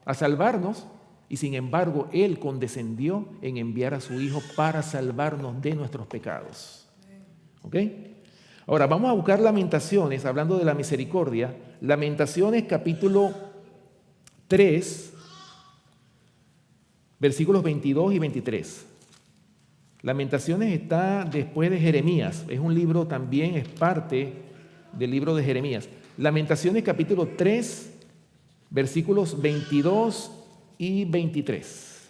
a salvarnos y sin embargo Él condescendió en enviar a su Hijo para salvarnos de nuestros pecados. ¿Ok? Ahora vamos a buscar Lamentaciones, hablando de la misericordia. Lamentaciones capítulo 3, versículos 22 y 23. Lamentaciones está después de Jeremías. Es un libro también, es parte del libro de Jeremías. Lamentaciones capítulo 3, versículos 22 y 23.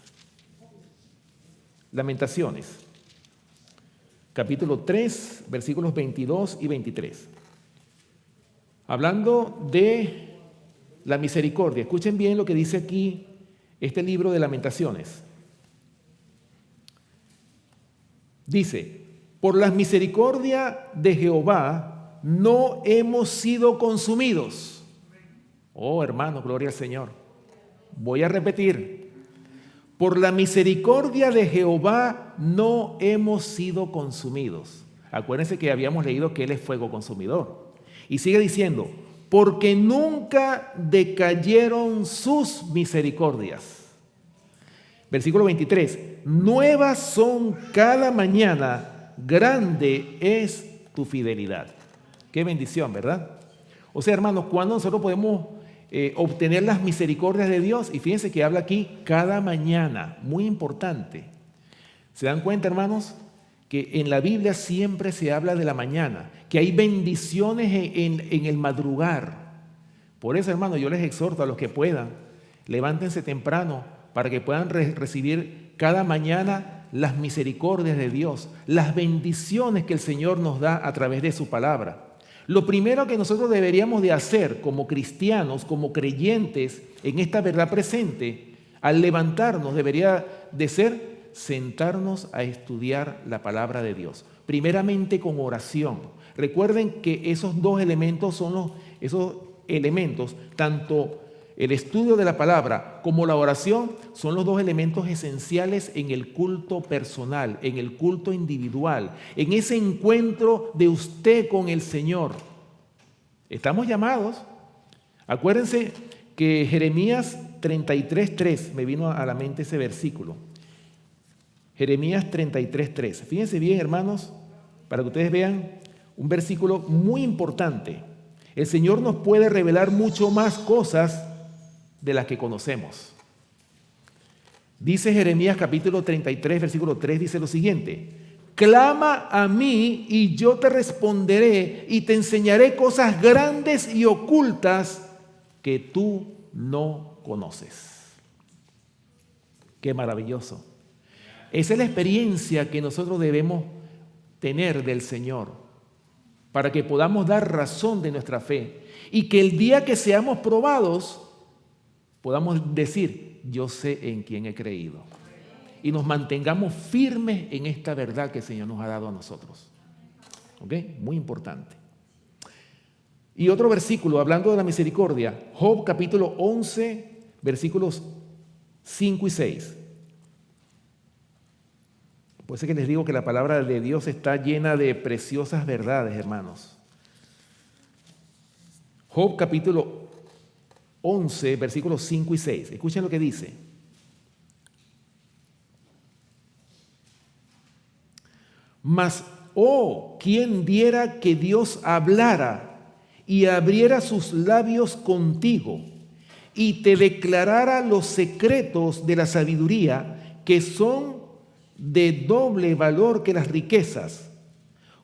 Lamentaciones, capítulo 3, versículos 22 y 23. Hablando de la misericordia, escuchen bien lo que dice aquí este libro de Lamentaciones. Dice: por la misericordia de Jehová no hemos sido consumidos. Oh, hermano, gloria al Señor. Voy a repetir: por la misericordia de Jehová no hemos sido consumidos. Acuérdense que habíamos leído que Él es fuego consumidor. Y sigue diciendo: porque nunca decayeron sus misericordias. Versículo 23, nuevas son cada mañana, grande es tu fidelidad. Qué bendición, ¿verdad? O sea, hermanos, ¿cuándo nosotros podemos obtener las misericordias de Dios? Y fíjense que habla aquí cada mañana, muy importante. ¿Se dan cuenta, hermanos? Que en la Biblia siempre se habla de la mañana, que hay bendiciones en el madrugar. Por eso, hermanos, yo les exhorto a los que puedan, levántense temprano, para que puedan recibir cada mañana las misericordias de Dios, las bendiciones que el Señor nos da a través de su palabra. Lo primero que nosotros deberíamos de hacer como cristianos, como creyentes en esta verdad presente, al levantarnos debería de ser sentarnos a estudiar la palabra de Dios. Primeramente con oración. Recuerden que esos dos elementos son esos elementos, tanto el estudio de la palabra como la oración, son los dos elementos esenciales en el culto personal, en el culto individual, en ese encuentro de usted con el Señor. Estamos llamados. Acuérdense que Jeremías 33:3, me vino a la mente ese versículo. Jeremías 33:3. Fíjense bien, hermanos, para que ustedes vean un versículo muy importante. El Señor nos puede revelar mucho más cosas de las que conocemos. Dice Jeremías capítulo 33, versículo 3, dice lo siguiente: clama a mí y yo te responderé y te enseñaré cosas grandes y ocultas que tú no conoces. Qué maravilloso. Esa es la experiencia que nosotros debemos tener del Señor para que podamos dar razón de nuestra fe y que el día que seamos probados podamos decir, yo sé en quién he creído. Y nos mantengamos firmes en esta verdad que el Señor nos ha dado a nosotros. ¿Ok? Muy importante. Y otro versículo, hablando de la misericordia, Job capítulo 11, versículos 5 y 6. Por eso es que les digo que la palabra de Dios está llena de preciosas verdades, hermanos. Job capítulo 11, versículos 5 y 6. Escuchen lo que dice. Mas, oh, ¿quién diera que Dios hablara y abriera sus labios contigo y te declarara los secretos de la sabiduría que son de doble valor que las riquezas?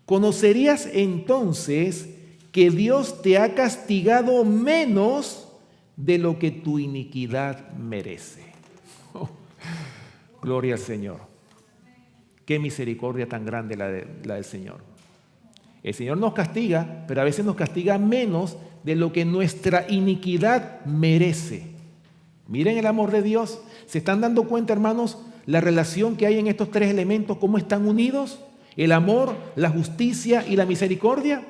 Conocerías entonces que Dios te ha castigado menos de lo que tu iniquidad merece. Oh, gloria al Señor. Qué misericordia tan grande la del Señor. El Señor nos castiga, pero a veces nos castiga menos de lo que nuestra iniquidad merece. Miren el amor de Dios. ¿Se están dando cuenta, hermanos, la relación que hay en estos tres elementos? ¿Cómo están unidos? El amor, la justicia y la misericordia.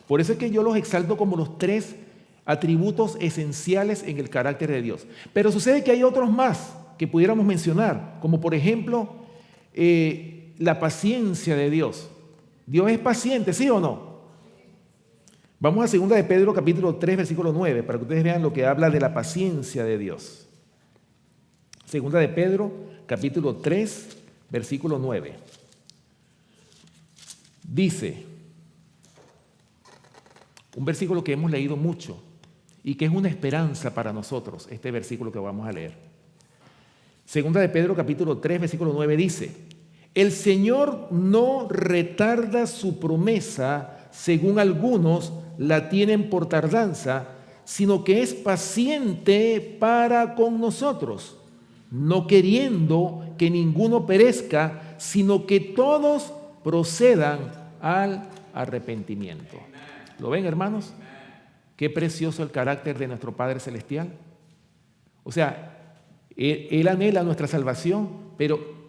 Por eso es que yo los exalto como los tres atributos esenciales en el carácter de Dios. Pero sucede que hay otros más que pudiéramos mencionar, como por ejemplo la paciencia de Dios. Dios es paciente, ¿sí o no? Vamos a 2 de Pedro capítulo 3 versículo 9 para que ustedes vean lo que habla de la paciencia de Dios. 2 de Pedro capítulo 3 versículo 9. Dice, un versículo que hemos leído mucho y que es una esperanza para nosotros, este versículo que vamos a leer. 2 de Pedro capítulo 3 versículo 9 dice, el Señor no retarda su promesa, según algunos la tienen por tardanza, sino que es paciente para con nosotros, no queriendo que ninguno perezca, sino que todos procedan al arrepentimiento. ¿Lo ven, hermanos? Qué precioso el carácter de nuestro Padre Celestial. O sea, Él anhela nuestra salvación, pero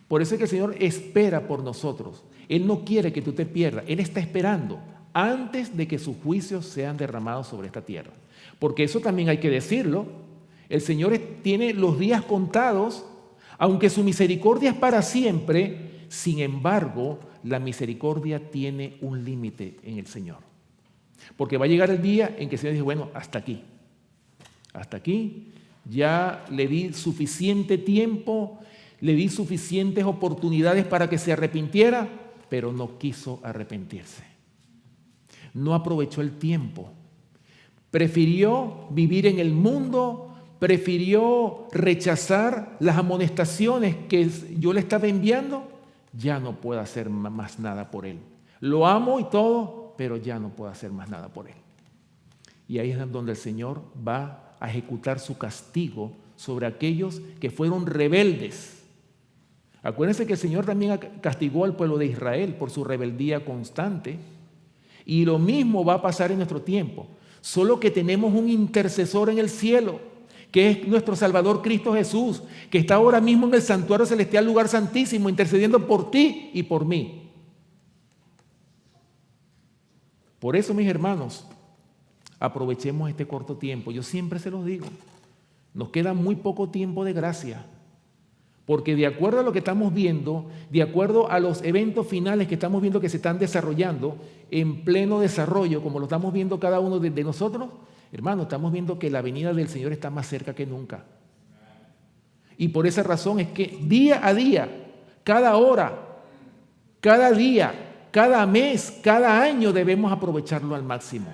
por eso es que el Señor espera por nosotros. Él no quiere que tú te pierdas. Él está esperando antes de que sus juicios sean derramados sobre esta tierra. Porque eso también hay que decirlo. El Señor tiene los días contados, aunque su misericordia es para siempre. Sin embargo, la misericordia tiene un límite en el Señor. Porque va a llegar el día en que el Señor dice, bueno, hasta aquí. Hasta aquí. Ya le di suficiente tiempo, le di suficientes oportunidades para que se arrepintiera, pero no quiso arrepentirse. No aprovechó el tiempo. Prefirió vivir en el mundo, prefirió rechazar las amonestaciones que yo le estaba enviando. Ya no puedo hacer más nada por él. Lo amo y todo, pero ya no puedo hacer más nada por él. Y ahí es donde el Señor va a ejecutar su castigo sobre aquellos que fueron rebeldes. Acuérdense que el Señor también castigó al pueblo de Israel por su rebeldía constante. Y lo mismo va a pasar en nuestro tiempo. Solo que tenemos un intercesor en el cielo, que es nuestro Salvador Cristo Jesús, que está ahora mismo en el santuario celestial, lugar santísimo, intercediendo por ti y por mí. Por eso, mis hermanos, aprovechemos este corto tiempo. Yo siempre se los digo, nos queda muy poco tiempo de gracia, porque de acuerdo a lo que estamos viendo, de acuerdo a los eventos finales que estamos viendo que se están desarrollando en pleno desarrollo, como lo estamos viendo cada uno de nosotros, hermanos, estamos viendo que la venida del Señor está más cerca que nunca. Y por esa razón es que día a día, cada hora, cada día, cada mes, cada año debemos aprovecharlo al máximo.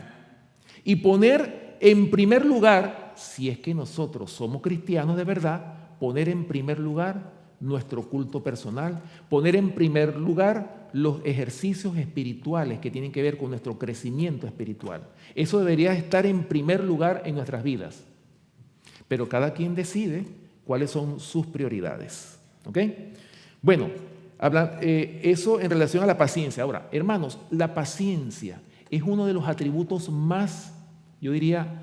Y poner en primer lugar, si es que nosotros somos cristianos de verdad, poner en primer lugar nuestro culto personal, poner en primer lugar los ejercicios espirituales que tienen que ver con nuestro crecimiento espiritual. Eso debería estar en primer lugar en nuestras vidas. Pero cada quien decide cuáles son sus prioridades. ¿Ok? Bueno, eso en relación a la paciencia. Ahora, hermanos, la paciencia es uno de los atributos más, yo diría,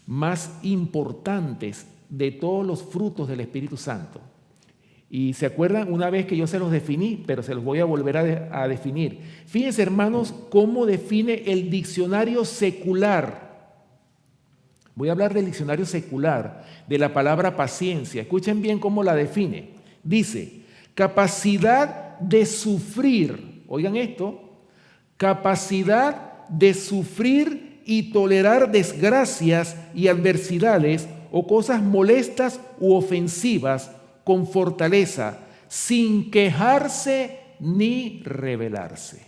más importantes de todos los frutos del Espíritu Santo. Y se acuerdan una vez que yo se los definí, pero se los voy a volver a definir. Fíjense, hermanos, cómo define el diccionario secular. Voy a hablar del diccionario secular, de la palabra paciencia. Escuchen bien cómo la define. Dice, capacidad de sufrir, oigan esto, capacidad de sufrir y tolerar desgracias y adversidades o cosas molestas u ofensivas con fortaleza, sin quejarse ni rebelarse.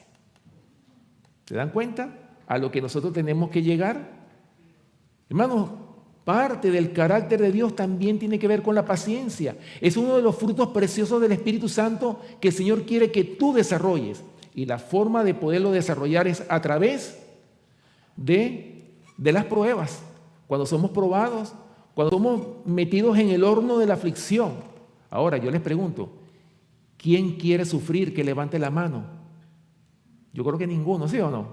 ¿Se dan cuenta a lo que nosotros tenemos que llegar? Hermanos, parte del carácter de Dios también tiene que ver con la paciencia. Es uno de los frutos preciosos del Espíritu Santo que el Señor quiere que tú desarrolles. Y la forma de poderlo desarrollar es a través de las pruebas. Cuando somos probados, cuando somos metidos en el horno de la aflicción. Ahora, yo les pregunto, ¿quién quiere sufrir? Que levante la mano. Yo creo que ninguno, ¿sí o no?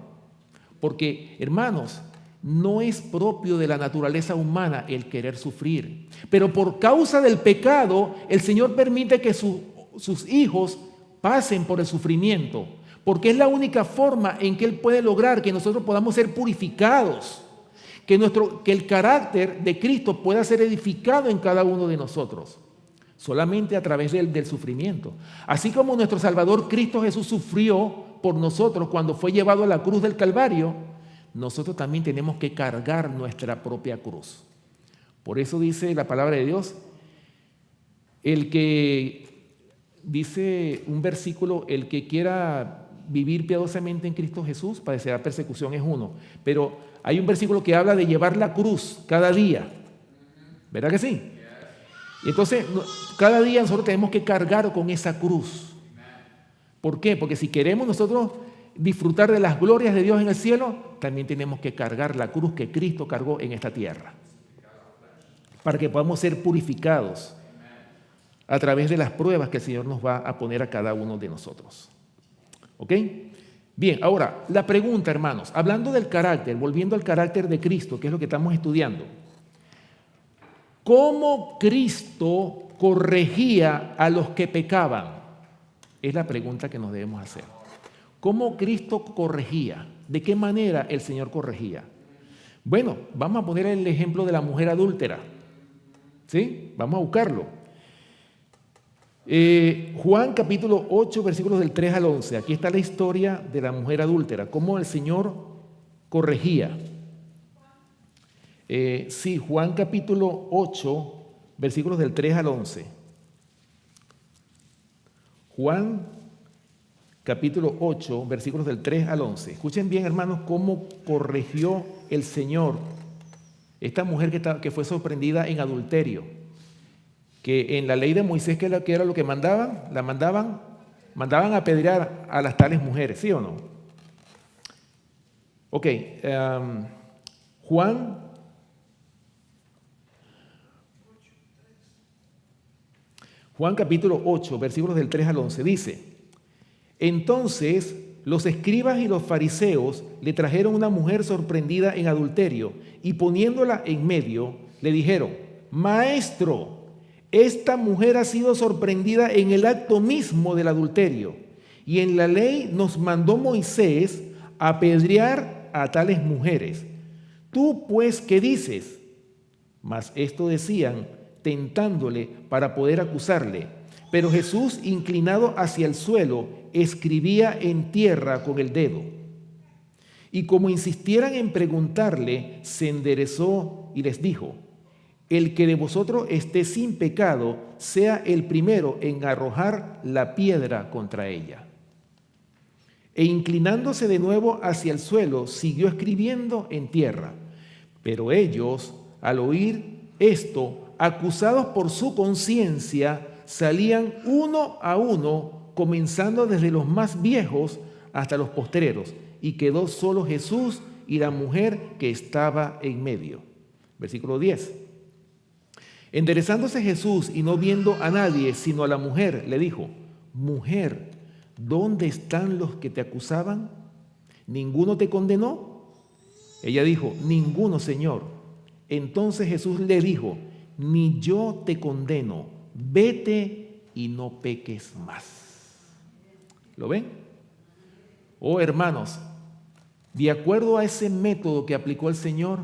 Porque, hermanos, no es propio de la naturaleza humana el querer sufrir. Pero por causa del pecado, el Señor permite que sus hijos pasen por el sufrimiento. Porque es la única forma en que Él puede lograr que nosotros podamos ser purificados. Que el carácter de Cristo pueda ser edificado en cada uno de nosotros. Solamente a través del sufrimiento. Así como nuestro Salvador Cristo Jesús sufrió por nosotros cuando fue llevado a la cruz del Calvario, nosotros también tenemos que cargar nuestra propia cruz. Por eso dice la palabra de Dios, el que, dice un versículo, el que quiera vivir piadosamente en Cristo Jesús padecerá persecución es uno. Pero hay un versículo que habla de llevar la cruz cada día. ¿Verdad que sí? Entonces, cada día nosotros tenemos que cargar con esa cruz. ¿Por qué? Porque si queremos nosotros disfrutar de las glorias de Dios en el cielo, también tenemos que cargar la cruz que Cristo cargó en esta tierra. Para que podamos ser purificados a través de las pruebas que el Señor nos va a poner a cada uno de nosotros. ¿Ok? Bien, ahora, la pregunta, hermanos, hablando del carácter, volviendo al carácter de Cristo, que es lo que estamos estudiando. ¿Cómo Cristo corregía a los que pecaban? Es la pregunta que nos debemos hacer. ¿Cómo Cristo corregía? ¿De qué manera el Señor corregía? Bueno, vamos a poner el ejemplo de la mujer adúltera. ¿Sí? Vamos a buscarlo. Juan capítulo 8, versículos del 3 al 11. Aquí está la historia de la mujer adúltera. ¿Cómo el Señor corregía? Sí, Juan capítulo 8, versículos del 3 al 11. Juan capítulo 8, versículos del 3 al 11. Escuchen bien, hermanos, cómo corrigió el Señor esta mujer que fue sorprendida en adulterio. Que en la ley de Moisés, ¿qué era lo que mandaban? Mandaban a apedrear a las tales mujeres, ¿sí o no? Ok, Juan capítulo 8, versículos del 3 al 11, dice: Entonces los escribas y los fariseos le trajeron una mujer sorprendida en adulterio y poniéndola en medio, le dijeron: Maestro, esta mujer ha sido sorprendida en el acto mismo del adulterio y en la ley nos mandó Moisés a apedrear a tales mujeres. ¿Tú pues qué dices? Mas esto decían, tentándole para poder acusarle. Pero Jesús, inclinado hacia el suelo, escribía en tierra con el dedo. Y como insistieran en preguntarle, se enderezó y les dijo: El que de vosotros esté sin pecado, sea el primero en arrojar la piedra contra ella. E inclinándose de nuevo hacia el suelo, siguió escribiendo en tierra. Pero ellos, al oír esto, acusados por su conciencia, salían uno a uno, comenzando desde los más viejos hasta los postreros, y quedó solo Jesús y la mujer que estaba en medio. Versículo 10. Enderezándose Jesús y no viendo a nadie sino a la mujer, le dijo: Mujer, ¿dónde están los que te acusaban? ¿Ninguno te condenó? Ella dijo: Ninguno, Señor. Entonces Jesús le dijo: Ni yo te condeno, vete y no peques más. ¿Lo ven? Oh, hermanos, de acuerdo a ese método que aplicó el Señor,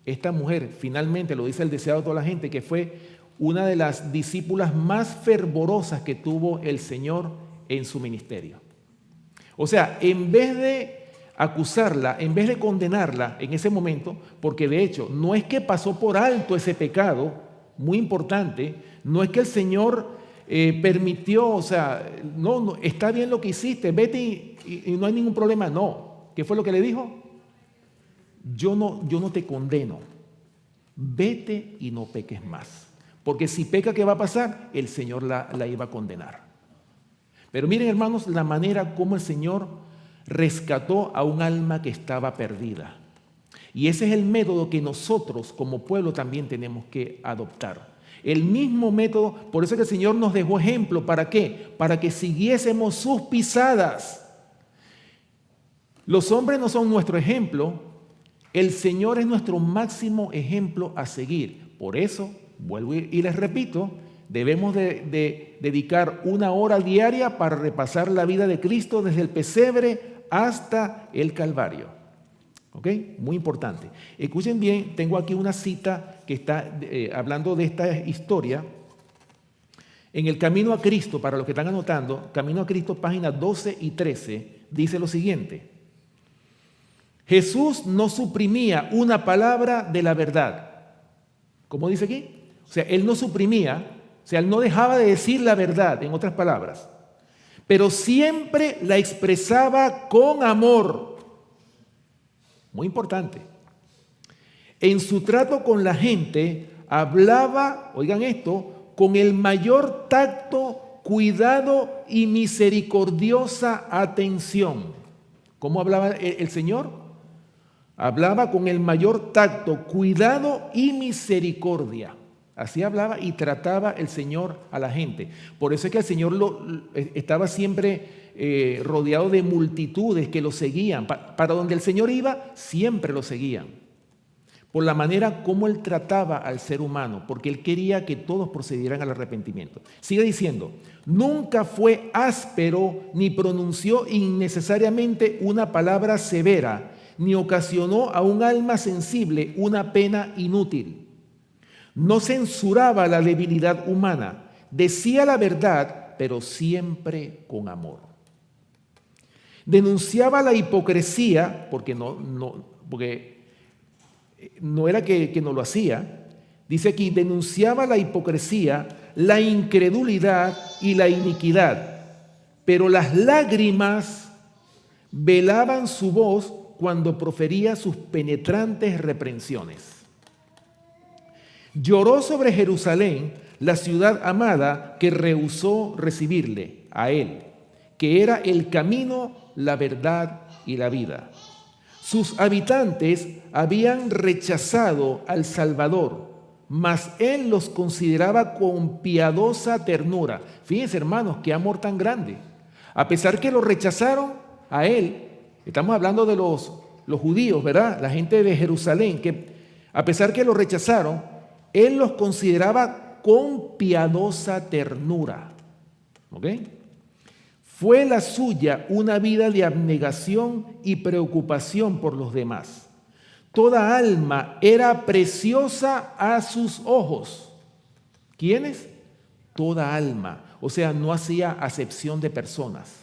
esta mujer, finalmente, lo dice el deseado de toda la gente, que fue una de las discípulas más fervorosas que tuvo el Señor en su ministerio. O sea, en vez de acusarla, en vez de condenarla en ese momento, porque de hecho no es que pasó por alto ese pecado, muy importante, no es que el Señor permitió, o sea, no, está bien lo que hiciste, vete y no hay ningún problema, no. ¿Qué fue lo que le dijo? Yo no te condeno, vete y no peques más, porque si peca, ¿qué va a pasar? El Señor la iba a condenar. Pero miren, hermanos, la manera como el Señor rescató a un alma que estaba perdida. Y ese es el método que nosotros como pueblo también tenemos que adoptar. El mismo método, por eso es que el Señor nos dejó ejemplo. ¿Para qué? Para que siguiésemos sus pisadas. Los hombres no son nuestro ejemplo. El Señor es nuestro máximo ejemplo a seguir. Por eso, vuelvo y les repito, debemos de dedicar 1 hora diaria para repasar la vida de Cristo desde el pesebre hasta el Calvario. ¿Ok? Muy importante. Escuchen bien, tengo aquí una cita que está hablando de esta historia. En el Camino a Cristo, para los que están anotando, Camino a Cristo, páginas 12 y 13, dice lo siguiente: Jesús no suprimía una palabra de la verdad. ¿Cómo dice aquí? O sea, Él no suprimía, o sea, Él no dejaba de decir la verdad, en otras palabras, pero siempre la expresaba con amor. Muy importante. En su trato con la gente, hablaba, oigan esto, con el mayor tacto, cuidado y misericordiosa atención. ¿Cómo hablaba el Señor? Hablaba con el mayor tacto, cuidado y misericordia. Así hablaba y trataba el Señor a la gente. Por eso es que el Señor estaba siempre rodeado de multitudes que lo seguían. Para donde el Señor iba, siempre lo seguían. Por la manera como Él trataba al ser humano, porque Él quería que todos procedieran al arrepentimiento. Sigue diciendo: nunca fue áspero ni pronunció innecesariamente una palabra severa, ni ocasionó a un alma sensible una pena inútil. No censuraba la debilidad humana, decía la verdad, pero siempre con amor. Denunciaba la hipocresía, porque no era que no lo hacía. Dice aquí: denunciaba la hipocresía, la incredulidad y la iniquidad, pero las lágrimas velaban su voz cuando profería sus penetrantes reprensiones. Lloró sobre Jerusalén, la ciudad amada, que rehusó recibirle a él, que era el camino, la verdad y la vida. Sus habitantes habían rechazado al Salvador, mas él los consideraba con piadosa ternura. Fíjense, hermanos, qué amor tan grande. A pesar que lo rechazaron a él, estamos hablando de los judíos, ¿verdad? La gente de Jerusalén, que a pesar que lo rechazaron, él los consideraba con piadosa ternura. ¿Ok? Fue la suya una vida de abnegación y preocupación por los demás. Toda alma era preciosa a sus ojos. ¿Quiénes? Toda alma. O sea, no hacía acepción de personas.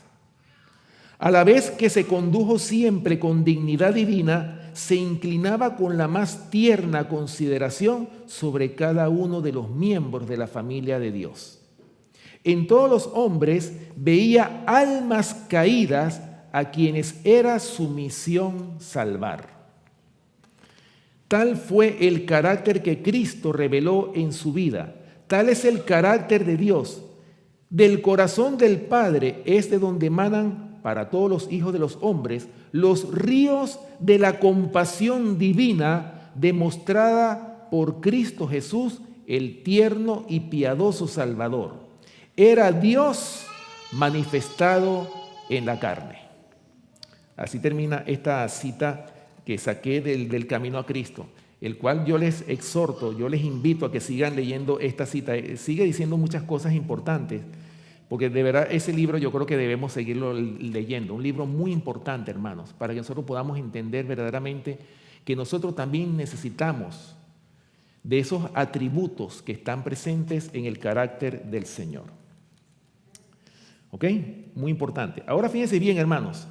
A la vez que se condujo siempre con dignidad divina, se inclinaba con la más tierna consideración sobre cada uno de los miembros de la familia de Dios. En todos los hombres veía almas caídas a quienes era su misión salvar. Tal fue el carácter que Cristo reveló en su vida. Tal es el carácter de Dios, Del corazón del Padre es de donde emanan para todos los hijos de los hombres los ríos de la compasión divina demostrada por Cristo Jesús, el tierno y piadoso Salvador. Era Dios manifestado en la carne. Así termina esta cita que saqué del Camino a Cristo, el cual yo les exhorto, yo les invito a que sigan leyendo esta cita. Sigue diciendo muchas cosas importantes, porque de verdad ese libro yo creo que debemos seguirlo leyendo. Un libro muy importante, hermanos, para que nosotros podamos entender verdaderamente que nosotros también necesitamos de esos atributos que están presentes en el carácter del Señor. ¿Ok? Muy importante. Ahora fíjense bien, hermanos.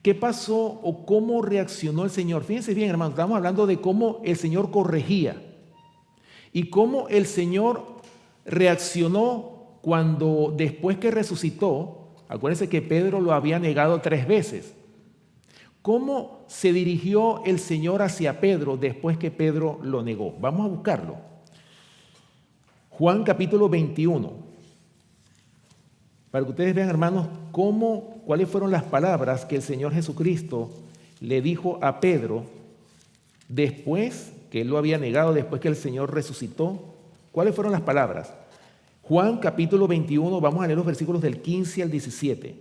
¿Qué pasó o cómo reaccionó el Señor? Fíjense bien, hermanos, estamos hablando de cómo el Señor corregía y cómo el Señor reaccionó cuando después que resucitó, acuérdense que Pedro lo había negado 3 veces. ¿Cómo se dirigió el Señor hacia Pedro después que Pedro lo negó? Vamos a buscarlo. Juan capítulo 21. Para que ustedes vean, hermanos, cuáles fueron las palabras que el Señor Jesucristo le dijo a Pedro después que él lo había negado, después que el Señor resucitó. ¿Cuáles fueron las palabras? Juan capítulo 21, vamos a leer los versículos del 15 al 17.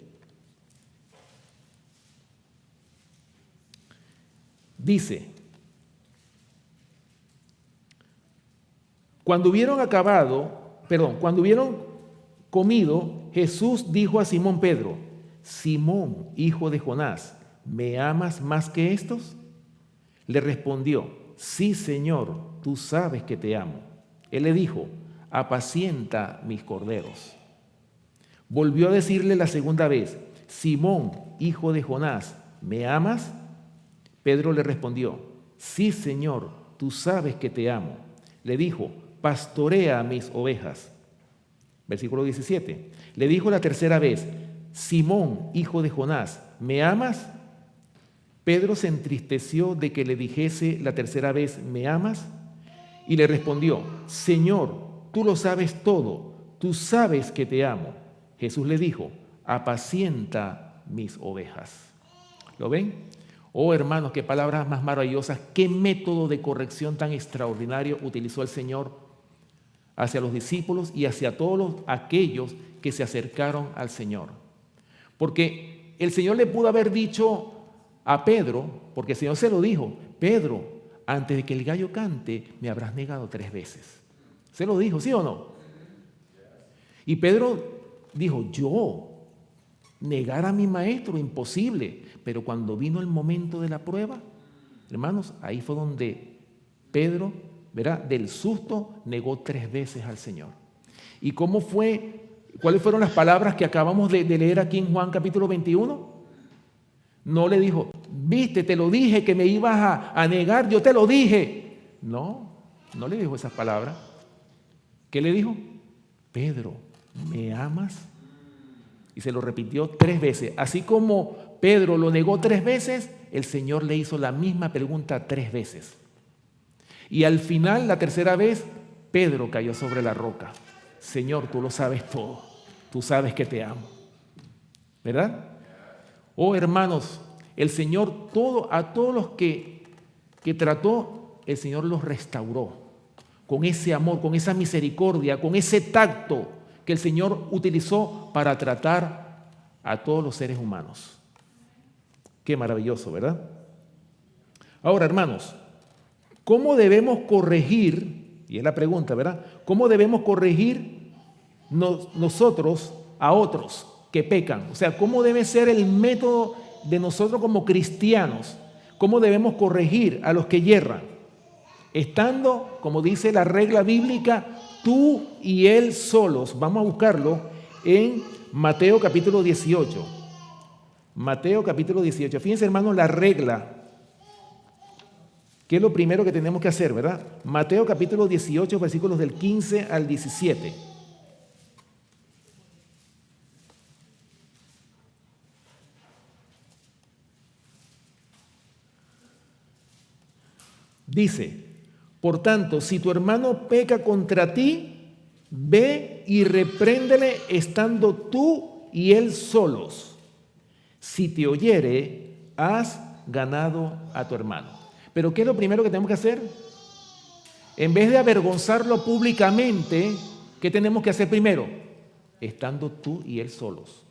Dice: cuando hubieron comido, Jesús dijo a Simón Pedro: Simón, hijo de Jonás, ¿me amas más que estos? Le respondió: sí, Señor, tú sabes que te amo. Él le dijo: apacienta mis corderos. Volvió a decirle la segunda vez: Simón, hijo de Jonás, ¿me amas? Pedro le respondió: sí, Señor, tú sabes que te amo. Le dijo: pastorea mis ovejas. Versículo 17. Le dijo la tercera vez: Simón, hijo de Jonás, ¿me amas? Pedro se entristeció de que le dijese la tercera vez: ¿me amas? Y le respondió: Señor, tú lo sabes todo, tú sabes que te amo. Jesús le dijo: apacienta mis ovejas. ¿Lo ven? Oh, hermanos, qué palabras más maravillosas, qué método de corrección tan extraordinario utilizó el Señor hacia los discípulos y hacia todos aquellos que se acercaron al Señor. Porque el Señor le pudo haber dicho a Pedro, porque el Señor se lo dijo: Pedro, antes de que el gallo cante, me habrás negado 3 veces. Se lo dijo, ¿sí o no? Y Pedro dijo: yo negar a mi maestro, imposible. Pero cuando vino el momento de la prueba, hermanos, ahí fue donde Pedro, ¿verdad?, del susto, negó 3 veces al Señor. ¿Y cómo fue? ¿Cuáles fueron las palabras que acabamos de leer aquí en Juan capítulo 21? No le dijo: viste, te lo dije que me ibas a negar, yo te lo dije. No le dijo esas palabras. ¿Qué le dijo? Pedro, ¿me amas? Y se lo repitió 3 veces. Así como Pedro lo negó 3 veces, el Señor le hizo la misma pregunta 3 veces. Y al final, la tercera vez, Pedro cayó sobre la roca. Señor, tú lo sabes todo. Tú sabes que te amo. ¿Verdad? Oh, hermanos, el Señor, a todos los que trató, el Señor los restauró con ese amor, con esa misericordia, con ese tacto que el Señor utilizó para tratar a todos los seres humanos. Qué maravilloso, ¿verdad? Ahora, hermanos, ¿cómo debemos corregir? Y es la pregunta, ¿verdad? ¿Cómo debemos corregir nosotros a otros que pecan? O sea, ¿cómo debe ser el método de nosotros como cristianos? ¿Cómo debemos corregir a los que yerran? Estando, como dice la regla bíblica, tú y él solos. Vamos a buscarlo en Mateo capítulo 18. Mateo capítulo 18. Fíjense, hermanos, la regla. ¿Qué es lo primero que tenemos que hacer, verdad? Mateo capítulo 18, versículos del 15 al 17. Dice: por tanto, si tu hermano peca contra ti, ve y repréndele estando tú y él solos. Si te oyere, has ganado a tu hermano. Pero ¿qué es lo primero que tenemos que hacer? En vez de avergonzarlo públicamente, ¿qué tenemos que hacer primero? Estando tú y él solos.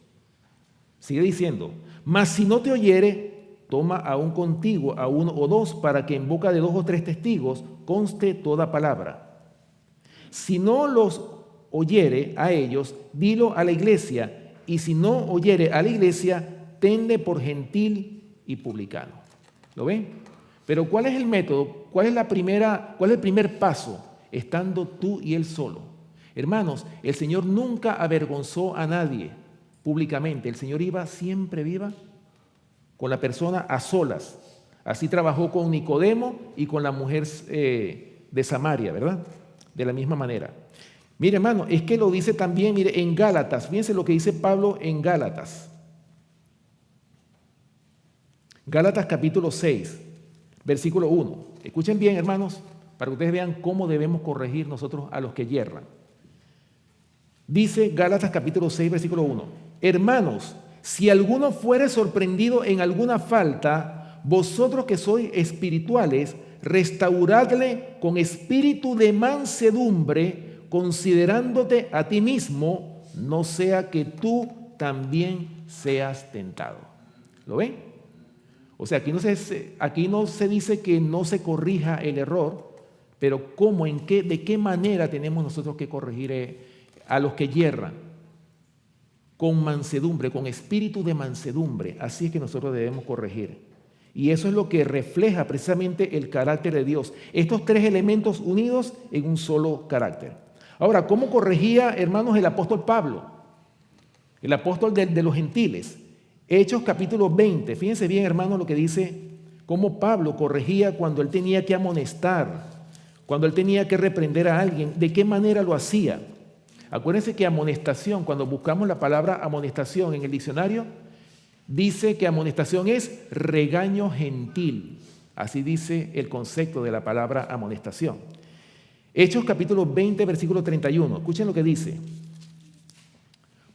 Sigue diciendo, mas si no te oyere, toma aún contigo a uno o dos, para que en boca de 2 o 3 testigos conste toda palabra. Si no los oyere a ellos, dilo a la iglesia, y si no oyere a la iglesia, tenle por gentil y publicano. ¿Lo ven? Pero ¿cuál es el método? ¿Cuál es el primer paso? Estando tú y él solo. Hermanos, el Señor nunca avergonzó a nadie públicamente. El Señor siempre iba con la persona a solas. Así trabajó con Nicodemo y con la mujer de Samaria, ¿verdad? De la misma manera. Mire, hermano, es que lo dice también, mire, en Gálatas. Fíjense lo que dice Pablo en Gálatas. Gálatas capítulo 6, versículo 1. Escuchen bien, hermanos, para que ustedes vean cómo debemos corregir nosotros a los que yerran. Dice Gálatas capítulo 6, versículo 1. Hermanos, si alguno fuere sorprendido en alguna falta, vosotros que sois espirituales, restauradle con espíritu de mansedumbre, considerándote a ti mismo, no sea que tú también seas tentado. ¿Lo ven? O sea, aquí no se dice que no se corrija el error, pero ¿cómo, de qué manera tenemos nosotros que corregir a los que yerran? Con mansedumbre, con espíritu de mansedumbre. Así es que nosotros debemos corregir. Y eso es lo que refleja precisamente el carácter de Dios. Estos 3 elementos unidos en un solo carácter. Ahora, ¿cómo corregía, hermanos, el apóstol Pablo? El apóstol de los gentiles. Hechos capítulo 20. Fíjense bien, hermanos, lo que dice, cómo Pablo corregía cuando él tenía que amonestar, cuando él tenía que reprender a alguien, de qué manera lo hacía. Acuérdense que amonestación, cuando buscamos la palabra amonestación en el diccionario, dice que amonestación es regaño gentil. Así dice el concepto de la palabra amonestación. Hechos capítulo 20, versículo 31. Escuchen lo que dice.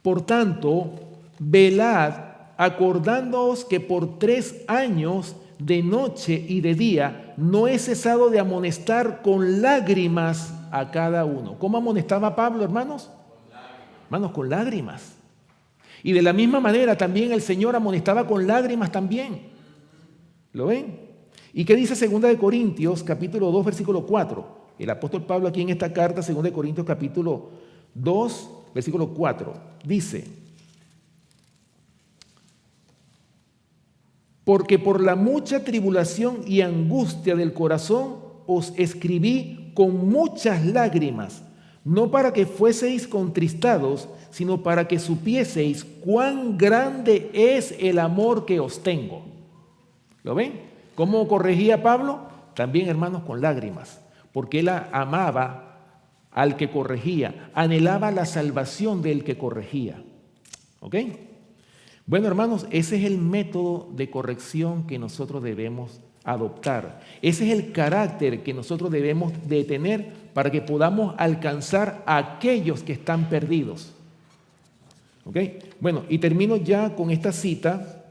Por tanto, velad, acordándoos que por 3 años, de noche y de día, no he cesado de amonestar con lágrimas a cada uno. ¿Cómo amonestaba Pablo, hermanos? Hermanos, con lágrimas. Y de la misma manera también el Señor amonestaba con lágrimas también. ¿Lo ven? ¿Y qué dice 2 Corintios capítulo 2, versículo 4? El apóstol Pablo aquí en esta carta, 2 Corintios capítulo 2, versículo 4, dice: porque por la mucha tribulación y angustia del corazón os escribí con muchas lágrimas, no para que fueseis contristados, sino para que supieseis cuán grande es el amor que os tengo. ¿Lo ven? ¿Cómo corregía Pablo? También, hermanos, con lágrimas, porque él amaba al que corregía, anhelaba la salvación del que corregía. ¿Ok? Bueno, hermanos, ese es el método de corrección que nosotros debemos adoptar. Ese es el carácter que nosotros debemos de tener para que podamos alcanzar a aquellos que están perdidos. ¿Ok? Bueno, y termino ya con esta cita.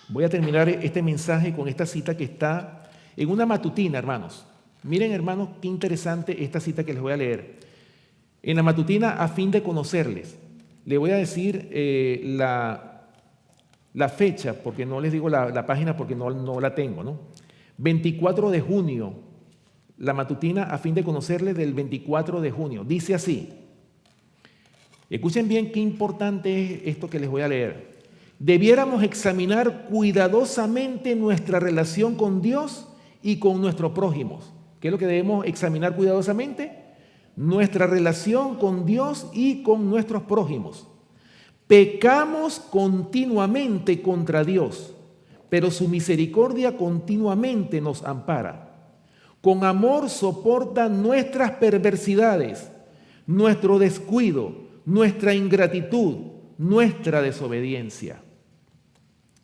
Voy a terminar este mensaje con esta cita que está en una matutina, hermanos. Miren, hermanos, qué interesante esta cita que les voy a leer. En la matutina, a fin de conocerles. Le voy a decir la fecha, porque no les digo la página porque no la tengo, ¿no? 24 de junio, la matutina a fin de conocerles del 24 de junio. Dice así, escuchen bien qué importante es esto que les voy a leer. Debiéramos examinar cuidadosamente nuestra relación con Dios y con nuestros prójimos. ¿Qué es lo que debemos examinar cuidadosamente? Nuestra relación con Dios y con nuestros prójimos. Pecamos continuamente contra Dios, pero su misericordia continuamente nos ampara. Con amor soporta nuestras perversidades, nuestro descuido, nuestra ingratitud, nuestra desobediencia.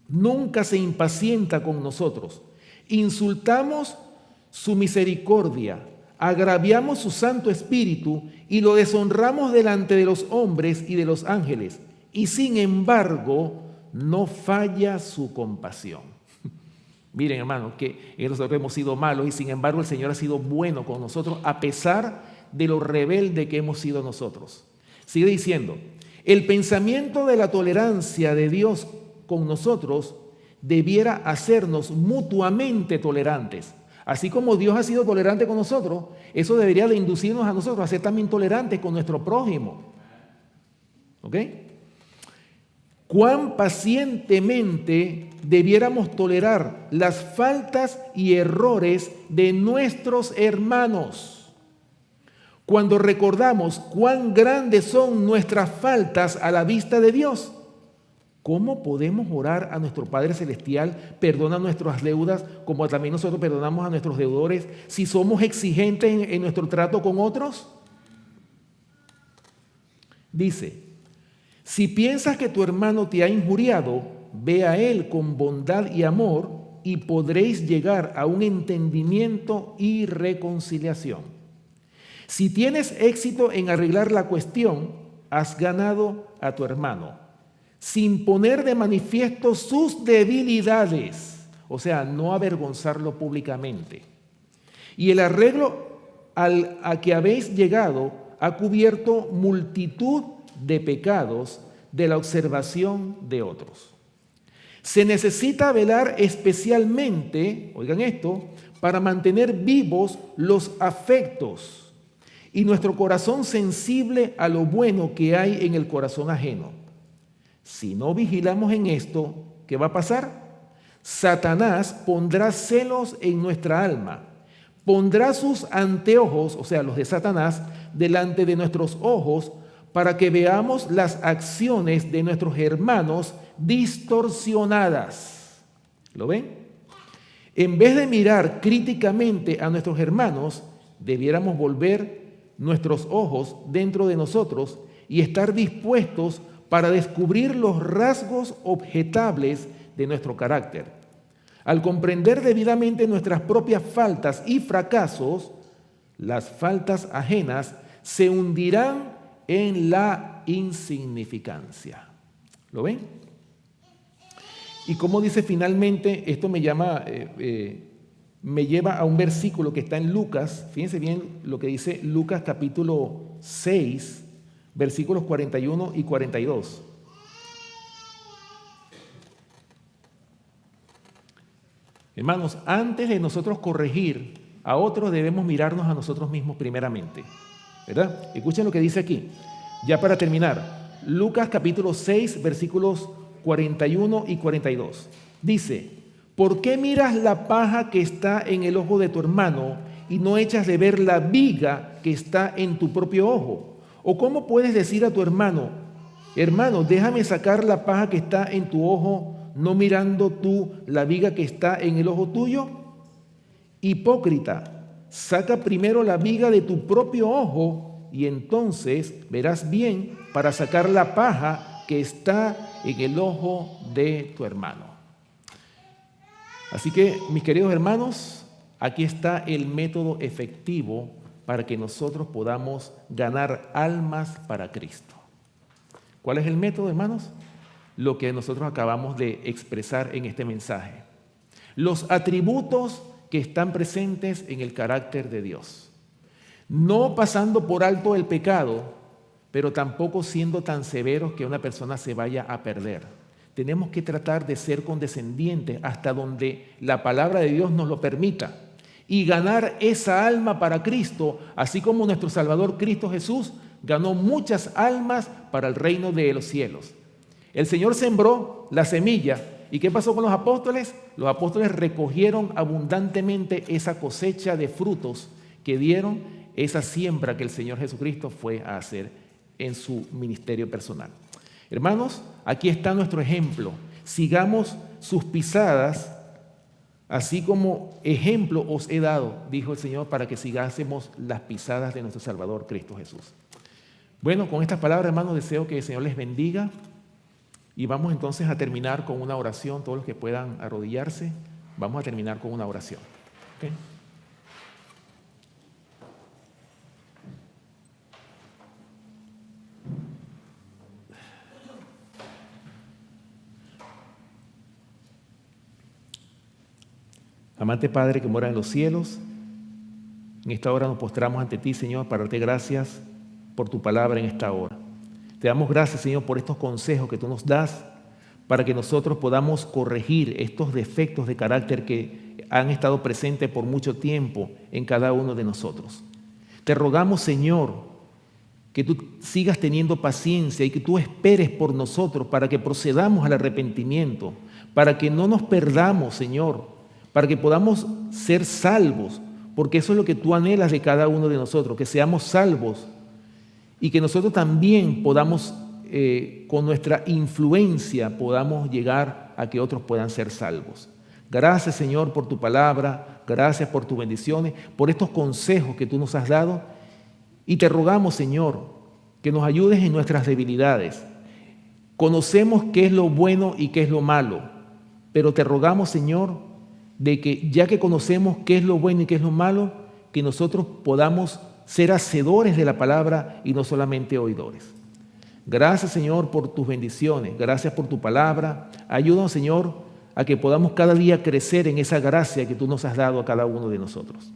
Nunca se impacienta con nosotros. Insultamos su misericordia, agraviamos su Santo Espíritu y lo deshonramos delante de los hombres y de los ángeles. Y sin embargo, no falla su compasión. Miren, hermanos, que nosotros hemos sido malos y sin embargo el Señor ha sido bueno con nosotros a pesar de lo rebelde que hemos sido nosotros. Sigue diciendo, el pensamiento de la tolerancia de Dios con nosotros debiera hacernos mutuamente tolerantes. Así como Dios ha sido tolerante con nosotros, eso debería de inducirnos a nosotros a ser también tolerantes con nuestro prójimo. ¿Ok? Cuán pacientemente debiéramos tolerar las faltas y errores de nuestros hermanos. Cuando recordamos cuán grandes son nuestras faltas a la vista de Dios, ¿cómo podemos orar a nuestro Padre Celestial, perdona nuestras deudas, como también nosotros perdonamos a nuestros deudores, si somos exigentes en nuestro trato con otros? Dice, si piensas que tu hermano te ha injuriado, ve a él con bondad y amor y podréis llegar a un entendimiento y reconciliación. Si tienes éxito en arreglar la cuestión, has ganado a tu hermano, sin poner de manifiesto sus debilidades, o sea, no avergonzarlo públicamente. Y el arreglo a que habéis llegado ha cubierto multitud de pecados de la observación de otros. Se necesita velar especialmente, oigan esto, para mantener vivos los afectos y nuestro corazón sensible a lo bueno que hay en el corazón ajeno. Si no vigilamos en esto, ¿qué va a pasar? Satanás pondrá celos en nuestra alma, pondrá sus anteojos, o sea, los de Satanás, delante de nuestros ojos para que veamos las acciones de nuestros hermanos distorsionadas. ¿Lo ven? En vez de mirar críticamente a nuestros hermanos, debiéramos volver nuestros ojos dentro de nosotros y estar dispuestos para descubrir los rasgos objetables de nuestro carácter. Al comprender debidamente nuestras propias faltas y fracasos, las faltas ajenas se hundirán en la insignificancia. ¿Lo ven? Y como dice finalmente, esto me lleva a un versículo que está en Lucas. Fíjense bien lo que dice Lucas capítulo 6, versículos 41 y 42. Hermanos, antes de nosotros corregir a otros, debemos mirarnos a nosotros mismos primeramente, ¿verdad? Escuchen lo que dice aquí, ya para terminar. Lucas capítulo 6, versículos 41 y 42. Dice, ¿por qué miras la paja que está en el ojo de tu hermano y no echas de ver la viga que está en tu propio ojo? ¿O cómo puedes decir a tu hermano, hermano, déjame sacar la paja que está en tu ojo, no mirando tú la viga que está en el ojo tuyo? Hipócrita, saca primero la viga de tu propio ojo y entonces verás bien para sacar la paja que está en el ojo de tu hermano. Así que, mis queridos hermanos, aquí está el método efectivo para que nosotros podamos ganar almas para Cristo. ¿Cuál es el método, hermanos? Lo que nosotros acabamos de expresar en este mensaje. Los atributos que están presentes en el carácter de Dios. No pasando por alto el pecado, pero tampoco siendo tan severos que una persona se vaya a perder. Tenemos que tratar de ser condescendientes hasta donde la palabra de Dios nos lo permita y ganar esa alma para Cristo, así como nuestro Salvador Cristo Jesús ganó muchas almas para el reino de los cielos. El Señor sembró la semilla. ¿Y qué pasó con los apóstoles? Los apóstoles recogieron abundantemente esa cosecha de frutos que dieron esa siembra que el Señor Jesucristo fue a hacer en su ministerio personal. Hermanos, aquí está nuestro ejemplo. Sigamos sus pisadas, así como ejemplo os he dado, dijo el Señor, para que sigásemos las pisadas de nuestro Salvador Cristo Jesús. Bueno, con estas palabras, hermanos, deseo que el Señor les bendiga. Y vamos entonces a terminar con una oración. Todos los que puedan arrodillarse, vamos a terminar con una oración. ¿Okay? Amante Padre que mora en los cielos, en esta hora nos postramos ante ti, Señor, para darte gracias por tu palabra en esta hora. Te damos gracias, Señor, por estos consejos que tú nos das para que nosotros podamos corregir estos defectos de carácter que han estado presentes por mucho tiempo en cada uno de nosotros. Te rogamos, Señor, que tú sigas teniendo paciencia y que tú esperes por nosotros para que procedamos al arrepentimiento, para que no nos perdamos, Señor, para que podamos ser salvos, porque eso es lo que tú anhelas de cada uno de nosotros, que seamos salvos y que nosotros también podamos, con nuestra influencia, podamos llegar a que otros puedan ser salvos. Gracias, Señor, por tu palabra, gracias por tus bendiciones, por estos consejos que tú nos has dado. Y te rogamos, Señor, que nos ayudes en nuestras debilidades. Conocemos qué es lo bueno y qué es lo malo, pero te rogamos, Señor, de que ya que conocemos qué es lo bueno y qué es lo malo, que nosotros podamos ser hacedores de la palabra y no solamente oidores. Gracias, Señor, por tus bendiciones, gracias por tu palabra. Ayúdanos, Señor, a que podamos cada día crecer en esa gracia que tú nos has dado a cada uno de nosotros.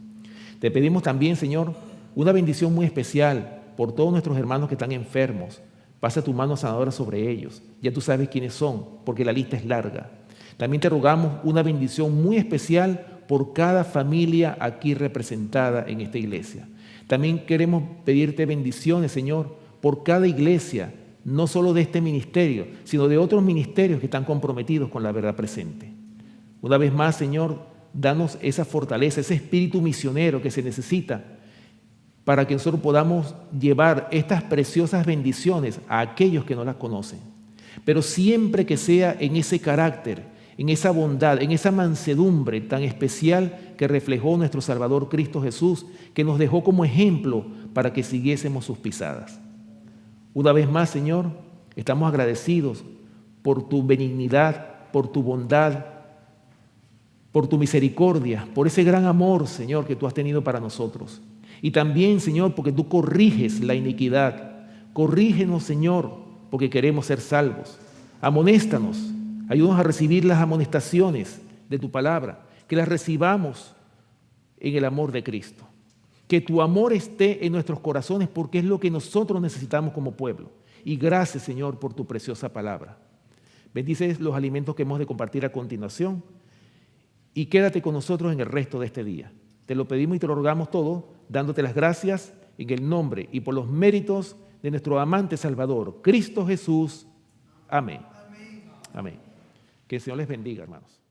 Te pedimos también, Señor, una bendición muy especial por todos nuestros hermanos que están enfermos. Pasa tu mano sanadora sobre ellos. Ya tú sabes quiénes son, porque la lista es larga. También te rogamos una bendición muy especial por cada familia aquí representada en esta iglesia. También queremos pedirte bendiciones, Señor, por cada iglesia, no solo de este ministerio, sino de otros ministerios que están comprometidos con la verdad presente. Una vez más, Señor, danos esa fortaleza, ese espíritu misionero que se necesita para que nosotros podamos llevar estas preciosas bendiciones a aquellos que no las conocen. Pero siempre que sea en ese carácter, en esa bondad, en esa mansedumbre tan especial que reflejó nuestro Salvador Cristo Jesús, que nos dejó como ejemplo para que siguiésemos sus pisadas. Una vez más, Señor, estamos agradecidos por tu benignidad, por tu bondad, por tu misericordia, por ese gran amor, Señor, que tú has tenido para nosotros. Y también, Señor, porque tú corriges la iniquidad. Corrígenos, Señor, porque queremos ser salvos. Amonéstanos, ayúdanos a recibir las amonestaciones de tu palabra, que las recibamos en el amor de Cristo. Que tu amor esté en nuestros corazones porque es lo que nosotros necesitamos como pueblo. Y gracias, Señor, por tu preciosa palabra. Bendice los alimentos que hemos de compartir a continuación y quédate con nosotros en el resto de este día. Te lo pedimos y te lo rogamos todo, dándote las gracias en el nombre y por los méritos de nuestro amante Salvador, Cristo Jesús. Amén. Amén. Que el Señor les bendiga, hermanos.